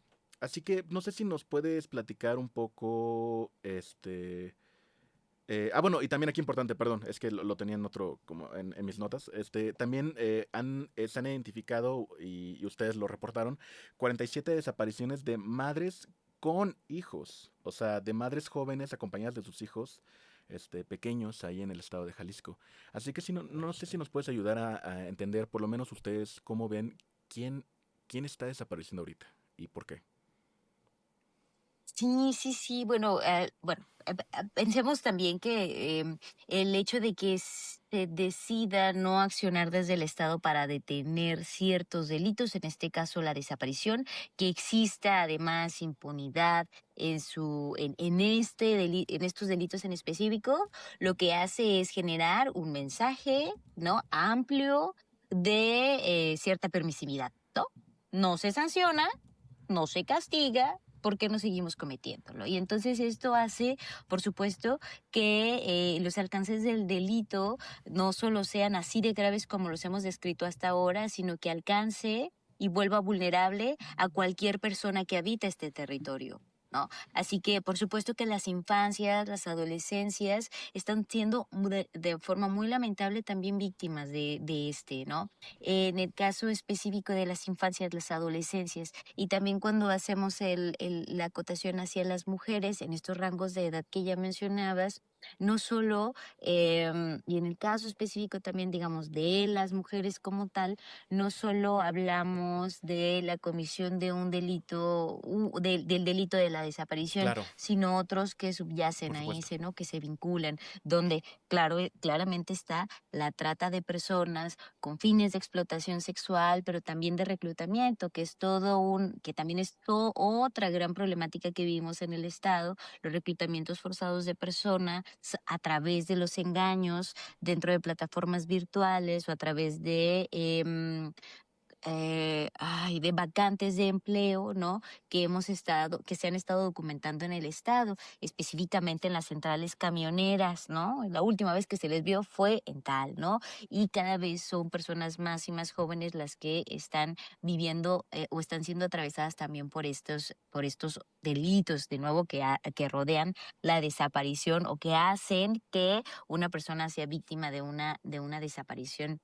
así que no sé si nos puedes platicar un poco, bueno, y también aquí importante, perdón, es que lo tenía en otro, como en mis notas. También se han identificado, y ustedes lo reportaron, 47 desapariciones de madres con hijos, o sea, de madres jóvenes acompañadas de sus hijos, pequeños ahí en el estado de Jalisco. Así que si no sé si nos puedes ayudar a entender, por lo menos ustedes, cómo ven quién, quién está desapareciendo ahorita y por qué.
Sí, sí, sí. Bueno, pensemos también que el hecho de que se decida no accionar desde el Estado para detener ciertos delitos, en este caso la desaparición, que exista además impunidad en estos delitos en específico, lo que hace es generar un mensaje, ¿no? Amplio de cierta permisividad, ¿no? No se sanciona, no se castiga, ¿por qué no seguimos cometiéndolo? Y entonces esto hace, por supuesto, que los alcances del delito no solo sean así de graves como los hemos descrito hasta ahora, sino que alcance y vuelva vulnerable a cualquier persona que habita este territorio, ¿no? Así que, por supuesto que las infancias, las adolescencias están siendo de forma muy lamentable también víctimas ¿no? En el caso específico de las infancias, las adolescencias, y también cuando hacemos la acotación hacia las mujeres en estos rangos de edad que ya mencionabas, no solo, y en el caso específico también, digamos, de las mujeres como tal, no solo hablamos de la comisión de un delito, del delito de la desaparición,
Claro,
sino otros que subyacen
por
a
supuesto.
ese, ¿no? Que se vinculan, donde, claro, claramente está la trata de personas con fines de explotación sexual, pero también de reclutamiento, que es que también es otra gran problemática que vivimos en el Estado, los reclutamientos forzados de personas a través de los engaños dentro de plataformas virtuales o a través de vacantes de empleo, ¿no? Que se han estado documentando en el estado, específicamente en las centrales camioneras, ¿no? La última vez que se les vio fue en tal, ¿no? Y cada vez son personas más y más jóvenes las que están viviendo o están siendo atravesadas también por estos delitos, de nuevo, que rodean la desaparición o que hacen que una persona sea víctima de una desaparición.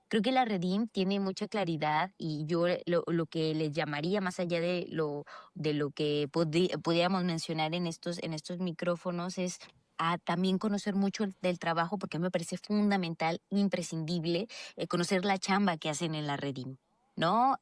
Creo que la Redim tiene mucha claridad y yo lo que les llamaría más allá de lo que podríamos mencionar en estos micrófonos es a también conocer mucho del trabajo porque me parece fundamental, imprescindible, conocer la chamba que hacen en la Redim, ¿no?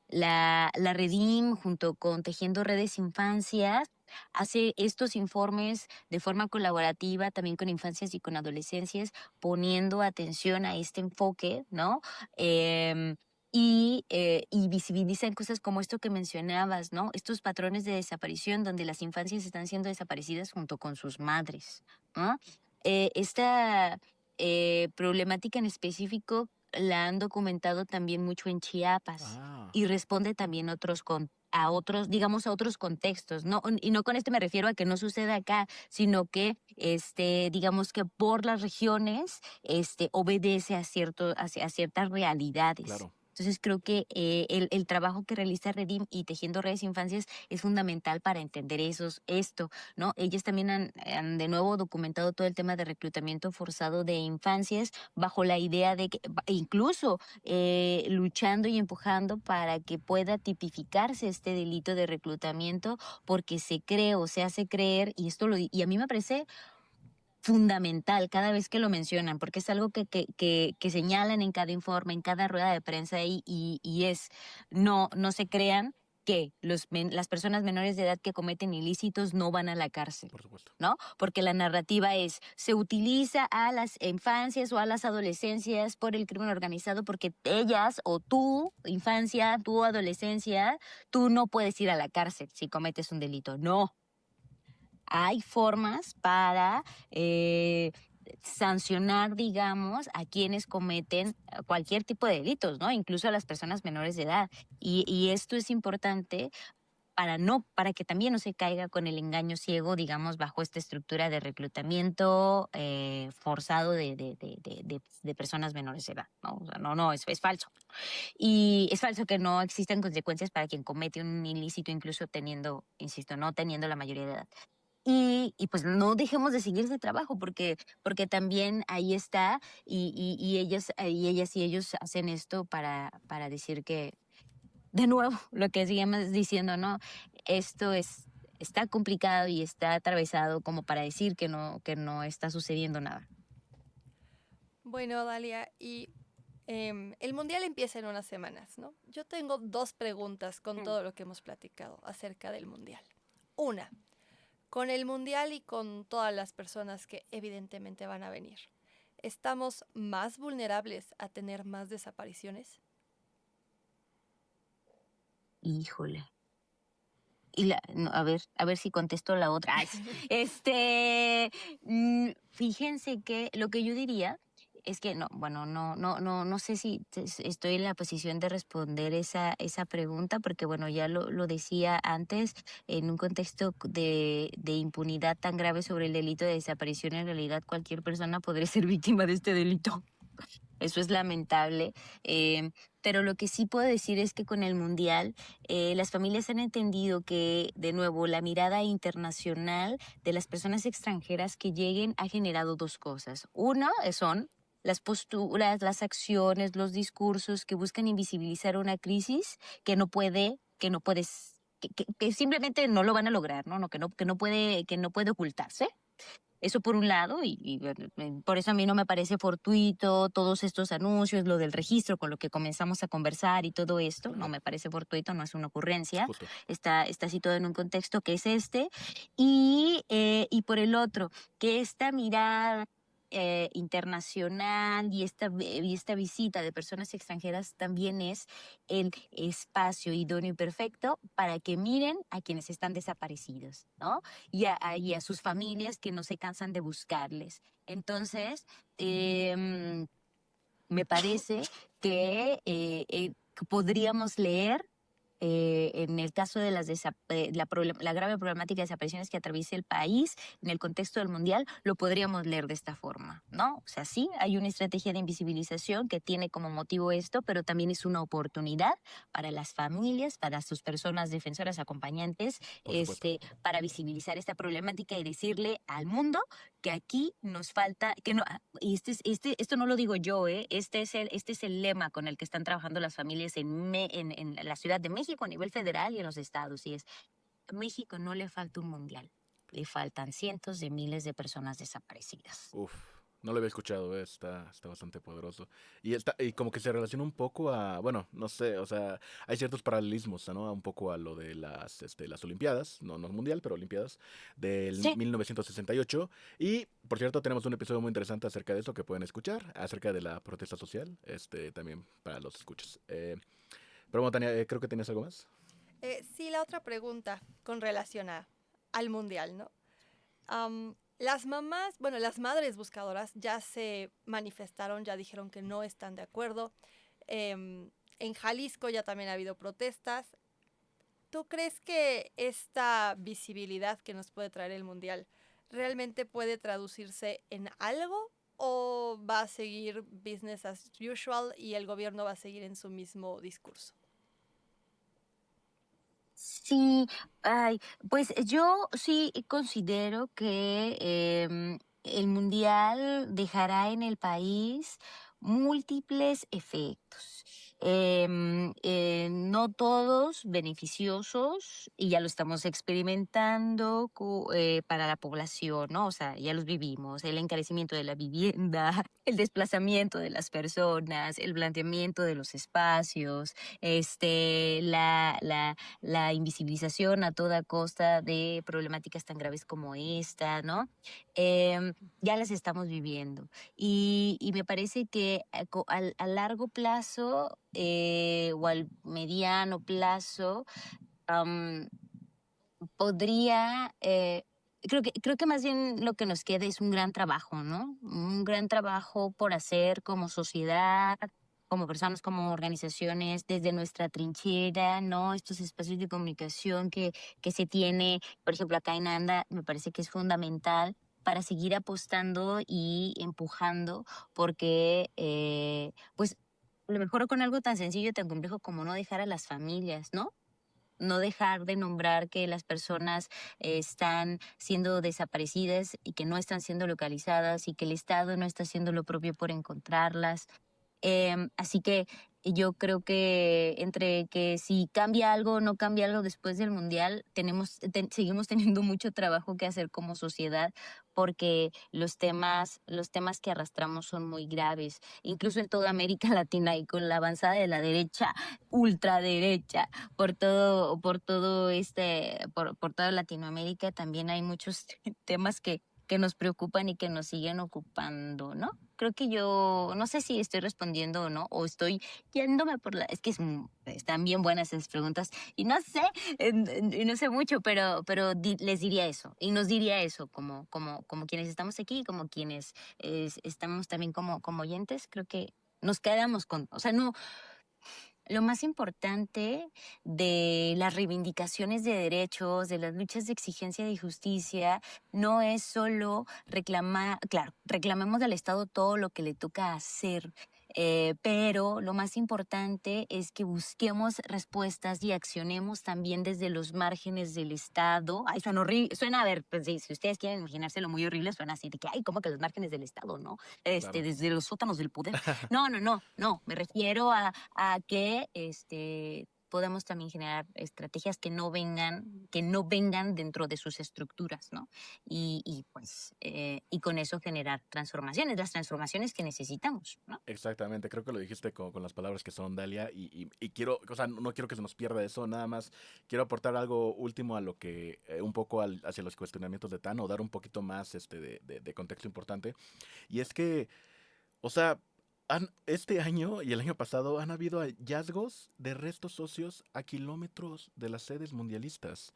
La Redim junto con Tejiendo Redes Infancias hace estos informes de forma colaborativa también con infancias y con adolescencias poniendo atención a este enfoque, ¿no? Em, y visibilizan cosas como esto que mencionabas, ¿no? Estos patrones de desaparición donde las infancias están siendo desaparecidas junto con sus madres, ¿no? Esta problemática en específico la han documentado también mucho en Chiapas
Ah,
y responde también a otros, digamos, a otros contextos, ¿no? Y no con esto me refiero a que no suceda acá, sino que, digamos que por las regiones, obedece a ciertas realidades.
claro.
Entonces creo que el trabajo que realiza Redim y Tejiendo Redes Infancias es fundamental para entender esto, ¿no? Ellas también han de nuevo documentado todo el tema de reclutamiento forzado de infancias bajo la idea de que, incluso luchando y empujando para que pueda tipificarse este delito de reclutamiento, porque se cree o se hace creer, y a mí me parece fundamental cada vez que lo mencionan, porque es algo que señalan en cada informe, en cada rueda de prensa y no se crean que las personas menores de edad que cometen ilícitos no van a la cárcel,
Por supuesto.
¿no? Porque la narrativa se utiliza a las infancias o a las adolescencias por el crimen organizado porque ellas o tú, infancia, tu adolescencia, tú no puedes ir a la cárcel si cometes un delito. No. Hay formas para sancionar, digamos, a quienes cometen cualquier tipo de delitos, ¿no? Incluso a las personas menores de edad. Y esto es importante para que también no se caiga con el engaño ciego, digamos, bajo esta estructura de reclutamiento forzado de personas menores de edad, ¿no? O sea, no, es falso. Y es falso que no existen consecuencias para quien comete un ilícito, incluso insisto, no teniendo la mayoría de edad. Y pues no dejemos de seguir ese trabajo porque también ahí está y ellas y ellos hacen esto para decir que, de nuevo, lo que seguimos diciendo, ¿no? Esto está complicado y está atravesado como para decir que no está sucediendo nada.
Bueno, Dalia, y el mundial empieza en unas semanas, ¿no? Yo tengo 2 preguntas con todo lo que hemos platicado acerca del mundial. Una, con el mundial y con todas las personas que evidentemente van a venir, ¿estamos más vulnerables a tener más desapariciones?
Híjole. No, a ver si contesto la otra. Ay, fíjense que lo que yo diría es que no, bueno, no sé si estoy en la posición de responder esa pregunta, porque bueno, ya lo decía antes, en un contexto de impunidad tan grave sobre el delito de desaparición, en realidad cualquier persona podría ser víctima de este delito. Eso es lamentable. Pero lo que sí puedo decir es que con el Mundial, las familias han entendido que, de nuevo, la mirada internacional de las personas extranjeras que lleguen ha generado 2 cosas. Una son las posturas, las acciones, los discursos que buscan invisibilizar una crisis que no puedes, que simplemente no lo van a lograr, ¿no? Que no puede ocultarse. Eso por un lado, bueno, por eso a mí no me parece fortuito todos estos anuncios, lo del registro con lo que comenzamos a conversar y todo esto, no me parece fortuito, no es una ocurrencia,
Justo.
está situado en un contexto que es y por el otro, que esta mirada internacional y esta visita de personas extranjeras también es el espacio idóneo y perfecto para que miren a quienes están desaparecidos, ¿no? Y a sus familias que no se cansan de buscarles. Entonces, me parece que podríamos leer en el caso de la grave problemática de desapariciones que atraviesa el país, en el contexto del Mundial, lo podríamos leer de esta forma, ¿no? O sea, sí, hay una estrategia de invisibilización que tiene como motivo esto, pero también es una oportunidad para las familias, para sus personas defensoras, acompañantes,
Por supuesto.
para visibilizar esta problemática y decirle al mundo que aquí nos falta, que no, y esto no lo digo yo, este es el lema con el que están trabajando las familias en la Ciudad de México a nivel federal y en los estados, y es: México no le falta un mundial, le faltan cientos de miles de personas desaparecidas.
Uf, no lo había escuchado, está bastante poderoso. Y como que se relaciona un poco a, bueno, no sé, o sea, hay ciertos paralelismos, ¿no? Un poco a lo de las Olimpiadas, no Mundial, pero Olimpiadas, del
Sí.
1968. Y, por cierto, tenemos un episodio muy interesante acerca de eso que pueden escuchar, acerca de la protesta social, también para los escuchas. Pero bueno, Tania, creo que tenías algo más.
Sí, la otra pregunta con relación al mundial, ¿no? Las mamás, bueno, las madres buscadoras ya se manifestaron, ya dijeron que no están de acuerdo. En Jalisco ya también ha habido protestas. ¿Tú crees que esta visibilidad que nos puede traer el mundial realmente puede traducirse en algo o va a seguir business as usual y el gobierno va a seguir en su mismo discurso?
Sí, pues yo sí considero que el mundial dejará en el país múltiples efectos. No todos beneficiosos, y ya lo estamos experimentando para la población, ¿no? O sea, ya los vivimos, el encarecimiento de la vivienda, el desplazamiento de las personas, el blanqueamiento de los espacios, la invisibilización a toda costa de problemáticas tan graves como esta, ¿no? Ya las estamos viviendo. Y me parece que a largo plazo o al mediano plazo am, podría, creo que más bien lo que nos queda es un gran trabajo, ¿no? Un gran trabajo por hacer como sociedad, como personas, como organizaciones, desde nuestra trinchera, ¿no? Estos espacios de comunicación que se tiene, por ejemplo, acá en ANDA, me parece que es fundamental para seguir apostando y empujando, porque, pues, a lo mejor con algo tan sencillo y tan complejo como no dejar a las familias, ¿no? No dejar de nombrar que las personas están siendo desaparecidas y que no están siendo localizadas y que el Estado no está haciendo lo propio por encontrarlas. Así que yo creo que entre que si cambia algo o no cambia algo después del Mundial, seguimos teniendo mucho trabajo que hacer como sociedad, porque los temas que arrastramos son muy graves, incluso en toda América Latina, y con la avanzada de la derecha, ultraderecha, por toda Latinoamérica también hay muchos temas que nos preocupan y que nos siguen ocupando, ¿no? Creo que yo, no sé si estoy respondiendo o no, o estoy yéndome por la... Es que están bien buenas esas preguntas y no sé, y no sé mucho, pero les diría eso, y nos diría eso como quienes estamos aquí, como quienes estamos también como oyentes. Creo que nos quedamos con... O sea, no... Lo más importante de las reivindicaciones de derechos, de las luchas de exigencia de justicia, no es solo reclamar, claro, reclamemos al Estado todo lo que le toca hacer, pero lo más importante es que busquemos respuestas y accionemos también desde los márgenes del Estado. Ay, suena horrible, suena, a ver, pues si ustedes quieren imaginárselo muy horrible, suena así de que, ay, ¿cómo que los márgenes del Estado, no?
Claro.
Desde los sótanos del poder. No, me refiero a que podamos también generar estrategias que no vengan dentro de sus estructuras, ¿no? Y con eso generar transformaciones, las transformaciones que necesitamos, ¿no?
Exactamente, creo que lo dijiste con las palabras que son, Dalia, y quiero, o sea, no quiero que se nos pierda eso, nada más quiero aportar algo último a lo que, un poco hacia los cuestionamientos de Tan, o dar un poquito más de contexto importante, y es que, o sea, este año y el año pasado han habido hallazgos de restos óseos a kilómetros de las sedes mundialistas.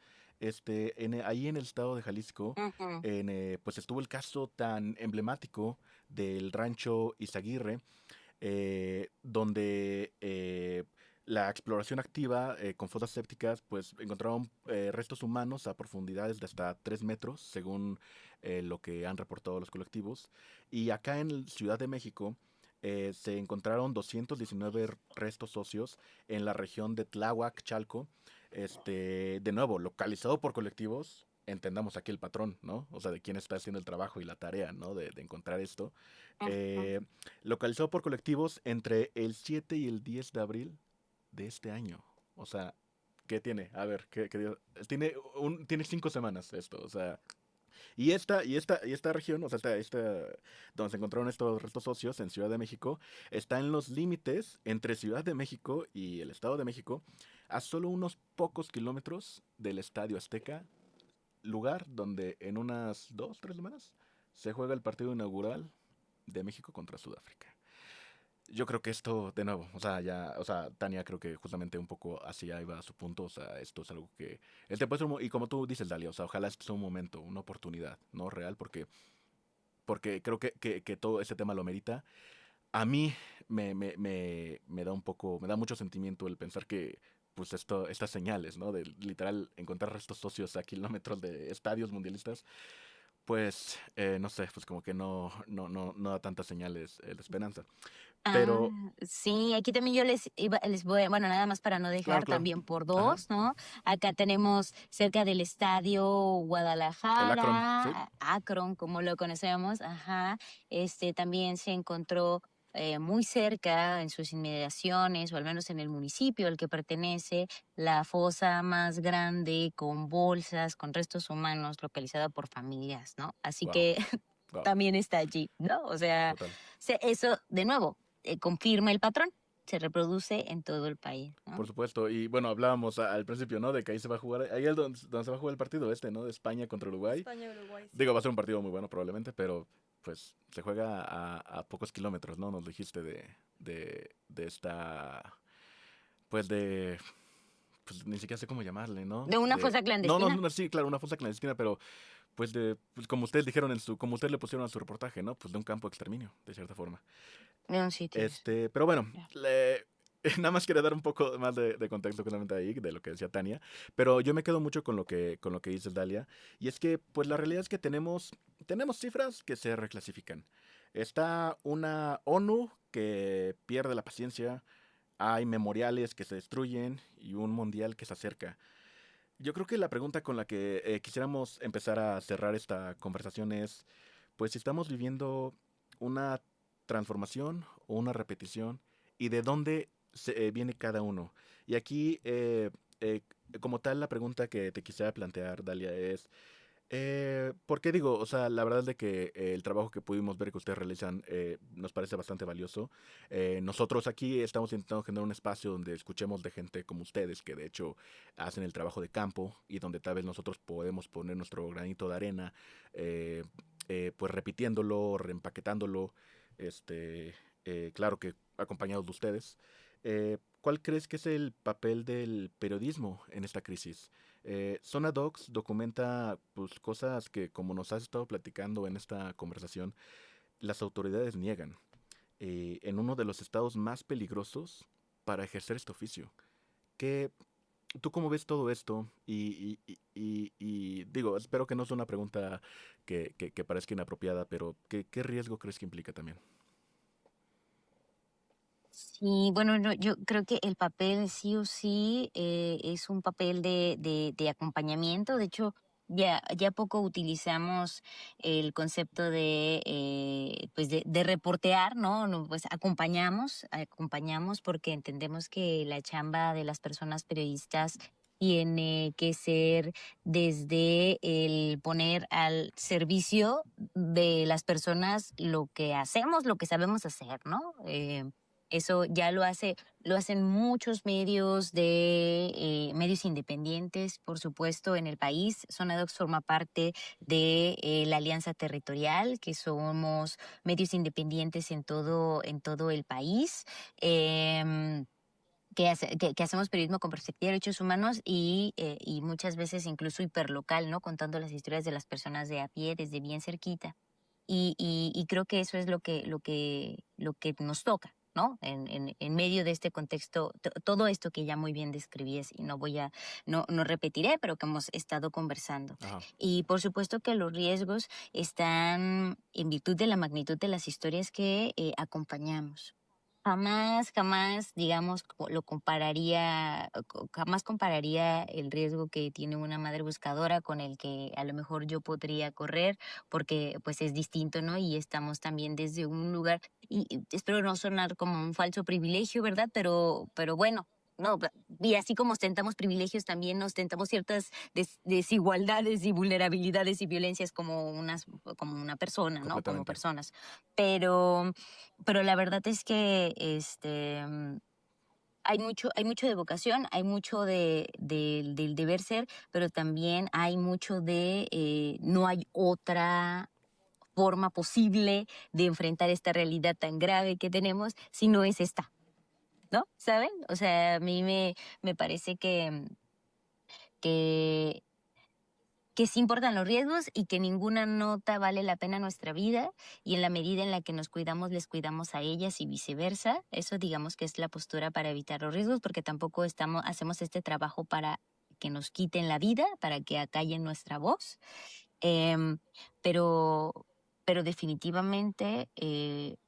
Ahí en el estado de Jalisco,
Ujú.
pues estuvo el caso tan emblemático del rancho Izaguirre, donde la exploración activa con fosas sépticas pues encontraron restos humanos a profundidades de hasta 3 metros, según lo que han reportado los colectivos. Y acá en Ciudad de México se encontraron 219 restos óseos en la región de Tláhuac, Chalco, de nuevo, localizado por colectivos. Entendamos aquí el patrón, ¿no? O sea, de quién está haciendo el trabajo y la tarea, ¿no? De encontrar esto.
Ujú.
Eh, Localizado por colectivos entre el 7 y el 10 de abril de este año. O sea, ¿qué tiene? A ver, tiene 5 semanas esto, o sea, y esta región, o sea, donde se encontraron estos restos óseos en Ciudad de México, está en los límites entre Ciudad de México y el Estado de México, a solo unos pocos kilómetros del Estadio Azteca, lugar donde en unas 2, 3 semanas se juega el partido inaugural de México contra Sudáfrica. Yo creo que esto, de nuevo, o sea, Tania creo que justamente un poco hacia ahí va su punto, o sea, esto es algo que, y como tú dices, Dalia, o sea, ojalá este sea un momento, una oportunidad, ¿no? Real, porque creo que todo ese tema lo merita. A mí me da me da mucho sentimiento el pensar que, pues estas señales, ¿no? De literal encontrar restos socios a kilómetros de estadios mundialistas, pues, no sé, pues como que no da tantas señales de esperanza.
Ah,
Pero,
sí, aquí también yo les voy, bueno, nada más para no
claro,
dejar
claro.
también por
Ajá.
dos, ¿no? Acá tenemos cerca del estadio
El Akron,
Guadalajara,
sí.
Akron, como lo conocemos, ajá, también se encontró muy cerca, en sus inmediaciones, o al menos en el municipio al que pertenece, la fosa más grande con bolsas, con restos humanos, localizada por familias, ¿no? Así
Wow,
que
wow,
también está allí, ¿no? O sea,
total.
eso, de nuevo, confirma el patrón, se reproduce en todo el país,
Por
¿no?
supuesto. Y bueno, hablábamos al principio, ¿no? De que ahí se va a jugar, ahí es donde se va a jugar el partido este, ¿no? De España contra Uruguay.
España-Uruguay,
Digo,
sí.
va a ser un partido muy bueno probablemente, pero pues se juega a pocos kilómetros, ¿no? Nos dijiste de esta, pues de, pues ni siquiera sé cómo llamarle, ¿no?
De una
De,
fosa
no, no,
clandestina.
no, sí, claro, una fosa clandestina, pero pues de, pues como ustedes dijeron en su, como ustedes le pusieron a su reportaje, ¿no? Pues de un campo de exterminio, de cierta forma.
De un sitio.
Pero bueno,
Ya.
nada más quería dar un poco más de contexto justamente ahí, de lo que decía Tania, pero yo me quedo mucho con lo que dices, Dalia, y es que, pues la realidad es que tenemos cifras que se reclasifican. Está una ONU que pierde la paciencia, hay memoriales que se destruyen y un mundial que se acerca. Yo creo que la pregunta con la que quisiéramos empezar a cerrar esta conversación es, pues si estamos viviendo una transformación o una repetición y de dónde viene cada uno. Y aquí, eh, como tal, la pregunta que te quisiera plantear, Dalia, es, ¿por qué digo? O sea, la verdad es de que el trabajo que pudimos ver que ustedes realizan nos parece bastante valioso. Nosotros aquí estamos intentando generar un espacio donde escuchemos de gente como ustedes, que de hecho hacen el trabajo de campo y donde tal vez nosotros podemos poner nuestro granito de arena, eh, pues repitiéndolo, reempaquetándolo, este, claro que acompañados de ustedes. ¿Cuál crees que es el papel del periodismo en esta crisis? Zona Docs documenta pues, cosas que, como nos has estado platicando en esta conversación, las autoridades niegan en uno de los estados más peligrosos para ejercer este oficio. ¿Qué, ¿Tú cómo ves todo esto? Y digo, espero que no sea una pregunta que parezca inapropiada, pero ¿qué riesgo crees que implica también?
Sí, bueno, no, yo creo que el papel sí o sí es un papel de acompañamiento. De hecho, ya poco utilizamos el concepto pues de reportear, ¿no? No, pues acompañamos porque entendemos que la chamba de las personas periodistas tiene que ser desde el poner al servicio de las personas lo que hacemos, lo que sabemos hacer, ¿no? Eso ya lo hacen muchos medios medios independientes, por supuesto, en el país. Sonadox forma parte de la Alianza Territorial, que somos medios independientes en todo el país. em, que hacemos periodismo con perspectiva de derechos humanos y muchas veces incluso hiperlocal, ¿no? Contando las historias de las personas de a pie desde bien cerquita. Y creo que eso es lo que nos toca, ¿no? En medio de este contexto, todo esto que ya muy bien describías y no repetiré, pero que hemos estado conversando.
Ajá.
Y por supuesto que los riesgos están en virtud de la magnitud de las historias que acompañamos. Jamás, digamos, jamás compararía el riesgo que tiene una madre buscadora con el que a lo mejor yo podría correr, porque pues es distinto, ¿no? Y estamos también desde un lugar, y espero no sonar como un falso privilegio, ¿verdad? Pero bueno. No, y así como ostentamos privilegios, también ostentamos ciertas desigualdades y vulnerabilidades y violencias como una persona, ¿no? Como
Completamente.
personas. Pero pero la verdad es que hay mucho de vocación, hay mucho del deber ser, pero también hay mucho no hay otra forma posible de enfrentar esta realidad tan grave que tenemos si no es esta, ¿no? ¿Saben? O sea, a mí me parece que que sí importan los riesgos y que ninguna nota vale la pena nuestra vida y en la medida en la que nos cuidamos, les cuidamos a ellas y viceversa. Eso digamos que es la postura para evitar los riesgos porque tampoco hacemos este trabajo para que nos quiten la vida, para que acallen nuestra voz. Em, pero pero definitivamente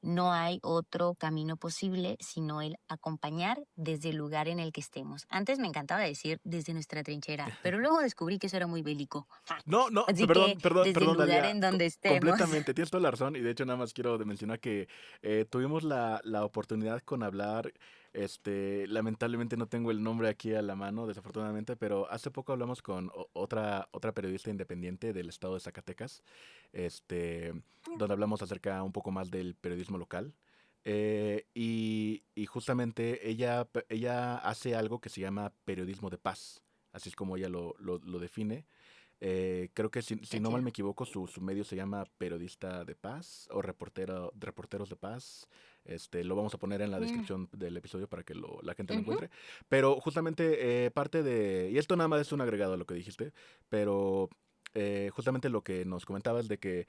no hay otro camino posible sino el acompañar desde el lugar en el que estemos. Antes me encantaba decir desde nuestra trinchera, pero luego descubrí que eso era muy bélico.
No, no,
Así que desde el
perdón,
lugar
Dalia.
en donde estemos.
Completamente, tienes toda la razón. Y de hecho, nada más quiero de mencionar que tuvimos la oportunidad con hablar. Lamentablemente no tengo el nombre aquí a la mano, desafortunadamente, pero hace poco hablamos con otra periodista independiente del estado de Zacatecas, este, donde hablamos acerca un poco más del periodismo local. Y justamente ella hace algo que se llama periodismo de paz, así es como ella lo define. Creo que si
Qué
no mal
chido.
me equivoco, su medio se llama Periodista de Paz o Reporteros de Paz. Lo vamos a poner en la
Mm,
descripción del episodio para que la gente lo
ujú,
encuentre. Pero justamente parte y esto nada más es un agregado a lo que dijiste, pero justamente lo que nos comentabas de que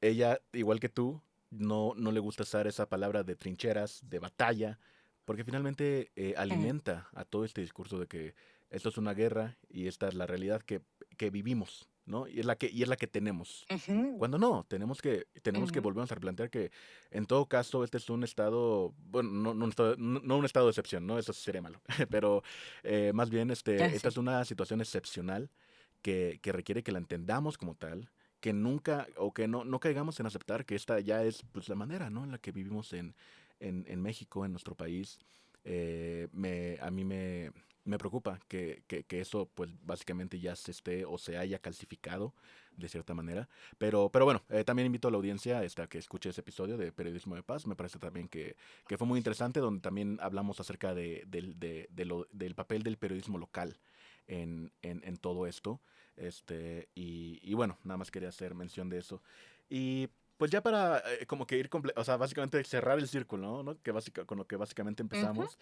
ella, igual que tú, no le gusta usar esa palabra de trincheras, de batalla, porque finalmente
eh,
alimenta a todo este discurso de que esto es una guerra y esta es la realidad que vivimos, ¿no? Y es la que tenemos.
ujú,
Cuando no, tenemos que
ujú,
volvernos a replantear que en todo caso este es un estado, bueno, no un estado de excepción, ¿no? Eso sí sería malo, pero más bien
ya
esta
sé.
es una situación excepcional que requiere que la entendamos como tal, que nunca o que no caigamos en aceptar que esta ya es pues la manera, ¿no? En la que vivimos en México, en nuestro país. A mí me preocupa que eso pues básicamente ya se esté o se haya calcificado de cierta manera. Pero bueno, también invito a la audiencia a que escuche ese episodio de Periodismo de Paz. Me parece también que fue muy interesante, donde también hablamos acerca del papel del periodismo local en todo esto. Y bueno, nada más quería hacer mención de eso. Y pues ya para como que o sea, básicamente cerrar el círculo, ¿no? Con lo que básicamente
Ujú.
empezamos,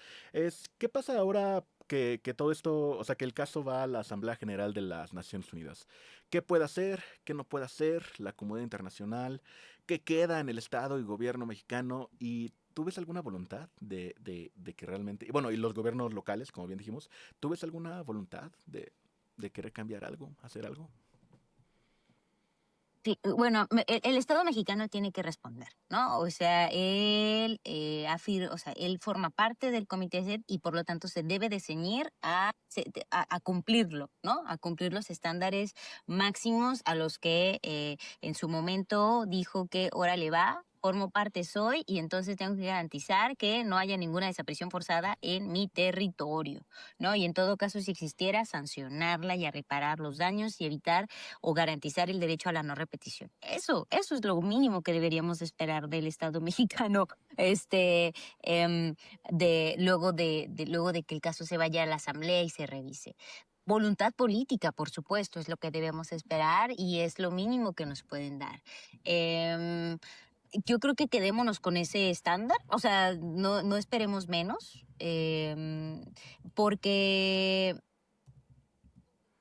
¿qué pasa ahora que todo esto, o sea, que el caso va a la Asamblea General de las Naciones Unidas? ¿Qué puede hacer? ¿Qué no puede hacer la comunidad internacional? ¿Qué queda en el Estado y gobierno mexicano? ¿Y tú ves alguna voluntad de que realmente, y bueno, y los gobiernos locales, como bien dijimos, ¿tú ves alguna voluntad de querer cambiar algo, hacer algo?
Sí, bueno, el Estado mexicano tiene que responder, ¿no? O sea, o sea, él forma parte del Comité SET y por lo tanto se debe de ceñir a cumplirlo, ¿no? A cumplir los estándares máximos a los que en su momento dijo que órale va, formo parte soy y entonces tengo que garantizar que no haya ninguna desaparición forzada en mi territorio, ¿no? Y en todo caso, si existiera, sancionarla y a reparar los daños y evitar o garantizar el derecho a la no repetición. Eso es lo mínimo que deberíamos esperar del Estado mexicano, em, luego de que el caso se vaya a la Asamblea y se revise. Voluntad política, por supuesto, es lo que debemos esperar y es lo mínimo que nos pueden dar. Em, yo creo que quedémonos con ese estándar, o sea, no esperemos menos, porque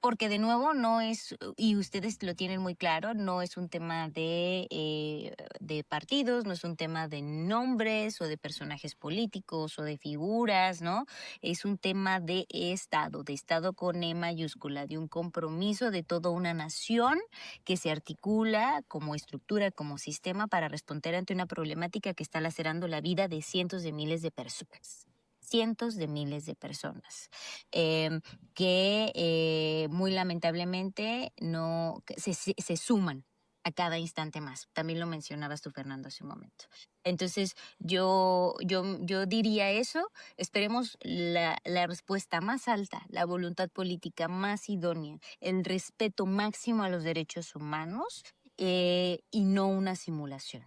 porque de nuevo no es, y ustedes lo tienen muy claro, no es un tema de partidos, no es un tema de nombres o de personajes políticos o de figuras, ¿no? Es un tema de Estado con E mayúscula, de un compromiso de toda una nación que se articula como estructura, como sistema para responder ante una problemática que está lacerando la vida de cientos de miles de personas. Cientos de miles de personas. Em, que muy lamentablemente no se suman a cada instante más. También lo mencionabas tú, Fernando, hace un momento. Entonces, yo diría eso. Esperemos la respuesta más alta, la voluntad política más idónea, el respeto máximo a los derechos humanos y no una simulación.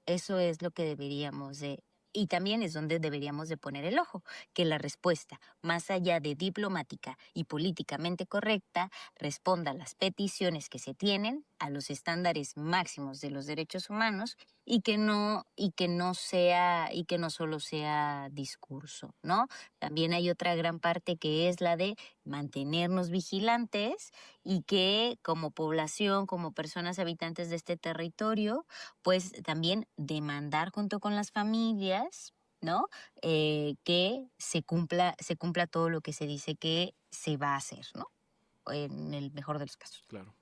Eso es lo que deberíamos de, y también es donde deberíamos de poner el ojo, que la respuesta, más allá de diplomática y políticamente correcta, responda a las peticiones que se tienen, a los estándares máximos de los derechos humanos y que no solo sea discurso, ¿no? También hay otra gran parte que es la de mantenernos vigilantes y que como población, como personas habitantes de este territorio, pues también demandar junto con las familias, ¿no? Que se cumpla todo lo que se dice que se va a hacer, ¿no? En el mejor de los casos.
Claro.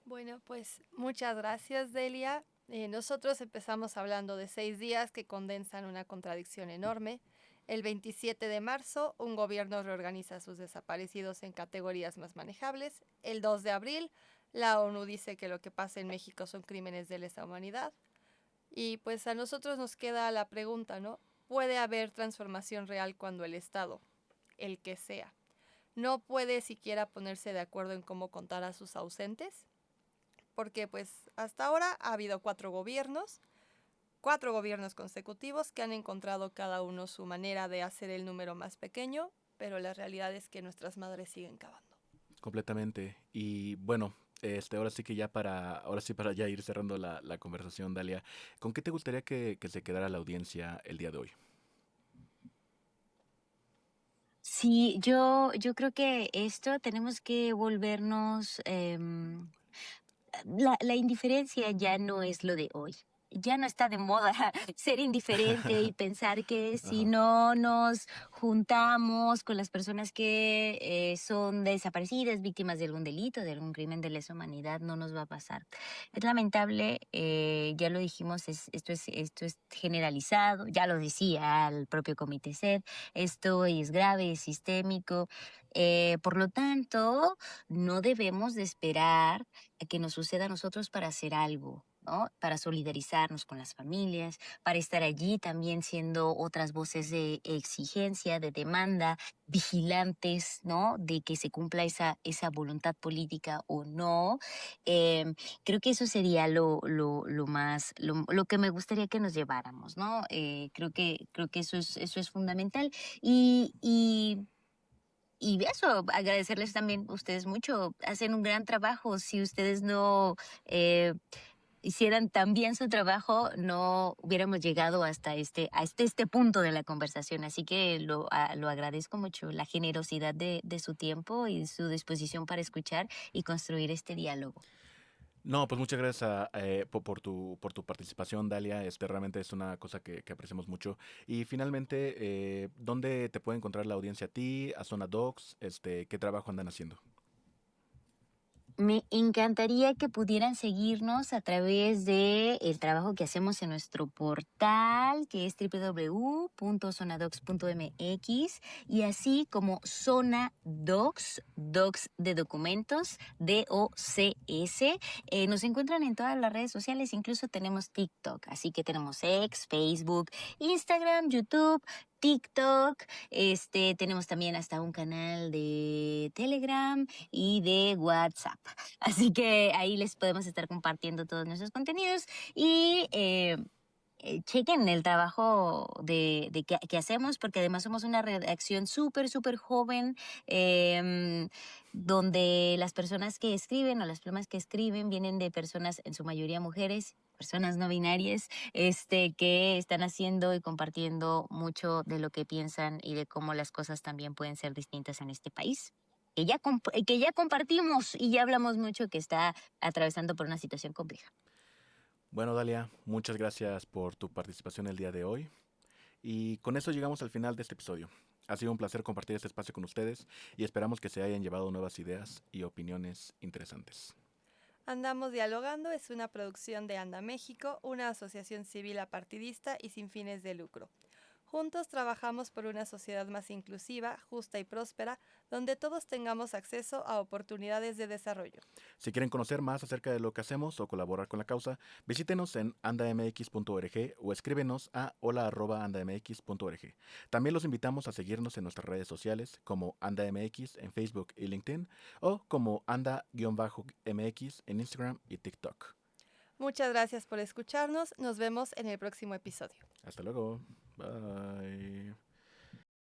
Bueno, pues muchas gracias, Delia. Nosotros empezamos hablando de 6 días que condensan una contradicción enorme. El 27 de marzo, un gobierno reorganiza a sus desaparecidos en categorías más manejables. El 2 de abril, la ONU dice que lo que pasa en México son crímenes de lesa humanidad. Y pues a nosotros nos queda la pregunta, ¿no? ¿Puede haber transformación real cuando el Estado, el que sea, no puede siquiera ponerse de acuerdo en cómo contar a sus ausentes? Porque pues hasta ahora ha habido 4 gobiernos consecutivos que han encontrado cada uno su manera de hacer el número más pequeño, pero la realidad es que nuestras madres siguen cavando.
Completamente. Y bueno, ahora sí que ahora sí para ya ir cerrando la conversación, Dalia, ¿con qué te gustaría que se quedara la audiencia el día de hoy?
Sí, yo creo que esto tenemos que volvernos, la indiferencia ya no es lo de hoy. Ya no está de moda ser indiferente y pensar que si
Ajá,
no nos juntamos con las personas que son desaparecidas, víctimas de algún delito, de algún crimen de lesa humanidad, no nos va a pasar. Es lamentable, ya lo dijimos, esto es generalizado, ya lo decía el propio Comité SED, esto es grave, es sistémico. Por lo tanto, no debemos de esperar a que nos suceda a nosotros para hacer algo, ¿no? Para solidarizarnos con las familias, para estar allí también siendo otras voces de exigencia, de demanda, vigilantes, ¿no? De que se cumpla esa voluntad política o no. Creo que eso sería lo más, lo que me gustaría que nos lleváramos, ¿no? Creo que eso es fundamental. Y eso, agradecerles también a ustedes mucho. Hacen un gran trabajo. Si ustedes no hicieran tan bien su trabajo, no hubiéramos llegado hasta este punto de la conversación. Así que lo agradezco mucho, la generosidad de su tiempo y su disposición para escuchar y construir este diálogo.
no, pues muchas gracias por tu participación, Dalia. Realmente es una cosa que apreciamos mucho. Y finalmente, ¿dónde te puede encontrar la audiencia a ti, a Zona Docs? ¿Qué trabajo andan haciendo?
Me encantaría que pudieran seguirnos a través de el trabajo que hacemos en nuestro portal, que es www.zonadocs.mx, y así como Zona Docs, Docs de documentos, DOCS. Nos encuentran en todas las redes sociales, incluso tenemos TikTok, así que tenemos X, Facebook, Instagram, YouTube, TikTok. Tenemos también hasta un canal de Telegram y de WhatsApp. Así que ahí les podemos estar compartiendo todos nuestros contenidos y chequen el trabajo que hacemos, porque además somos una redacción súper, súper joven, donde las personas que escriben o las plumas que escriben vienen de personas, en su mayoría mujeres, personas no binarias, que están haciendo y compartiendo mucho de lo que piensan y de cómo las cosas también pueden ser distintas en este país. Que ya compartimos y ya hablamos mucho, que está atravesando por una situación compleja.
Bueno, Dalia, muchas gracias por tu participación el día de hoy. Y con eso llegamos al final de este episodio. Ha sido un placer compartir este espacio con ustedes y esperamos que se hayan llevado nuevas ideas y opiniones interesantes.
Andamos Dialogando es una producción de Anda México, una asociación civil apartidista y sin fines de lucro. Juntos trabajamos por una sociedad más inclusiva, justa y próspera, donde todos tengamos acceso a oportunidades de desarrollo.
Si quieren conocer más acerca de lo que hacemos o colaborar con la causa, visítenos en andamx.org o escríbenos a hola@andamx.org. También los invitamos a seguirnos en nuestras redes sociales como AndaMX en Facebook y LinkedIn o como anda-mx en Instagram y TikTok.
Muchas gracias por escucharnos. Nos vemos en el próximo episodio.
Hasta luego. Bye.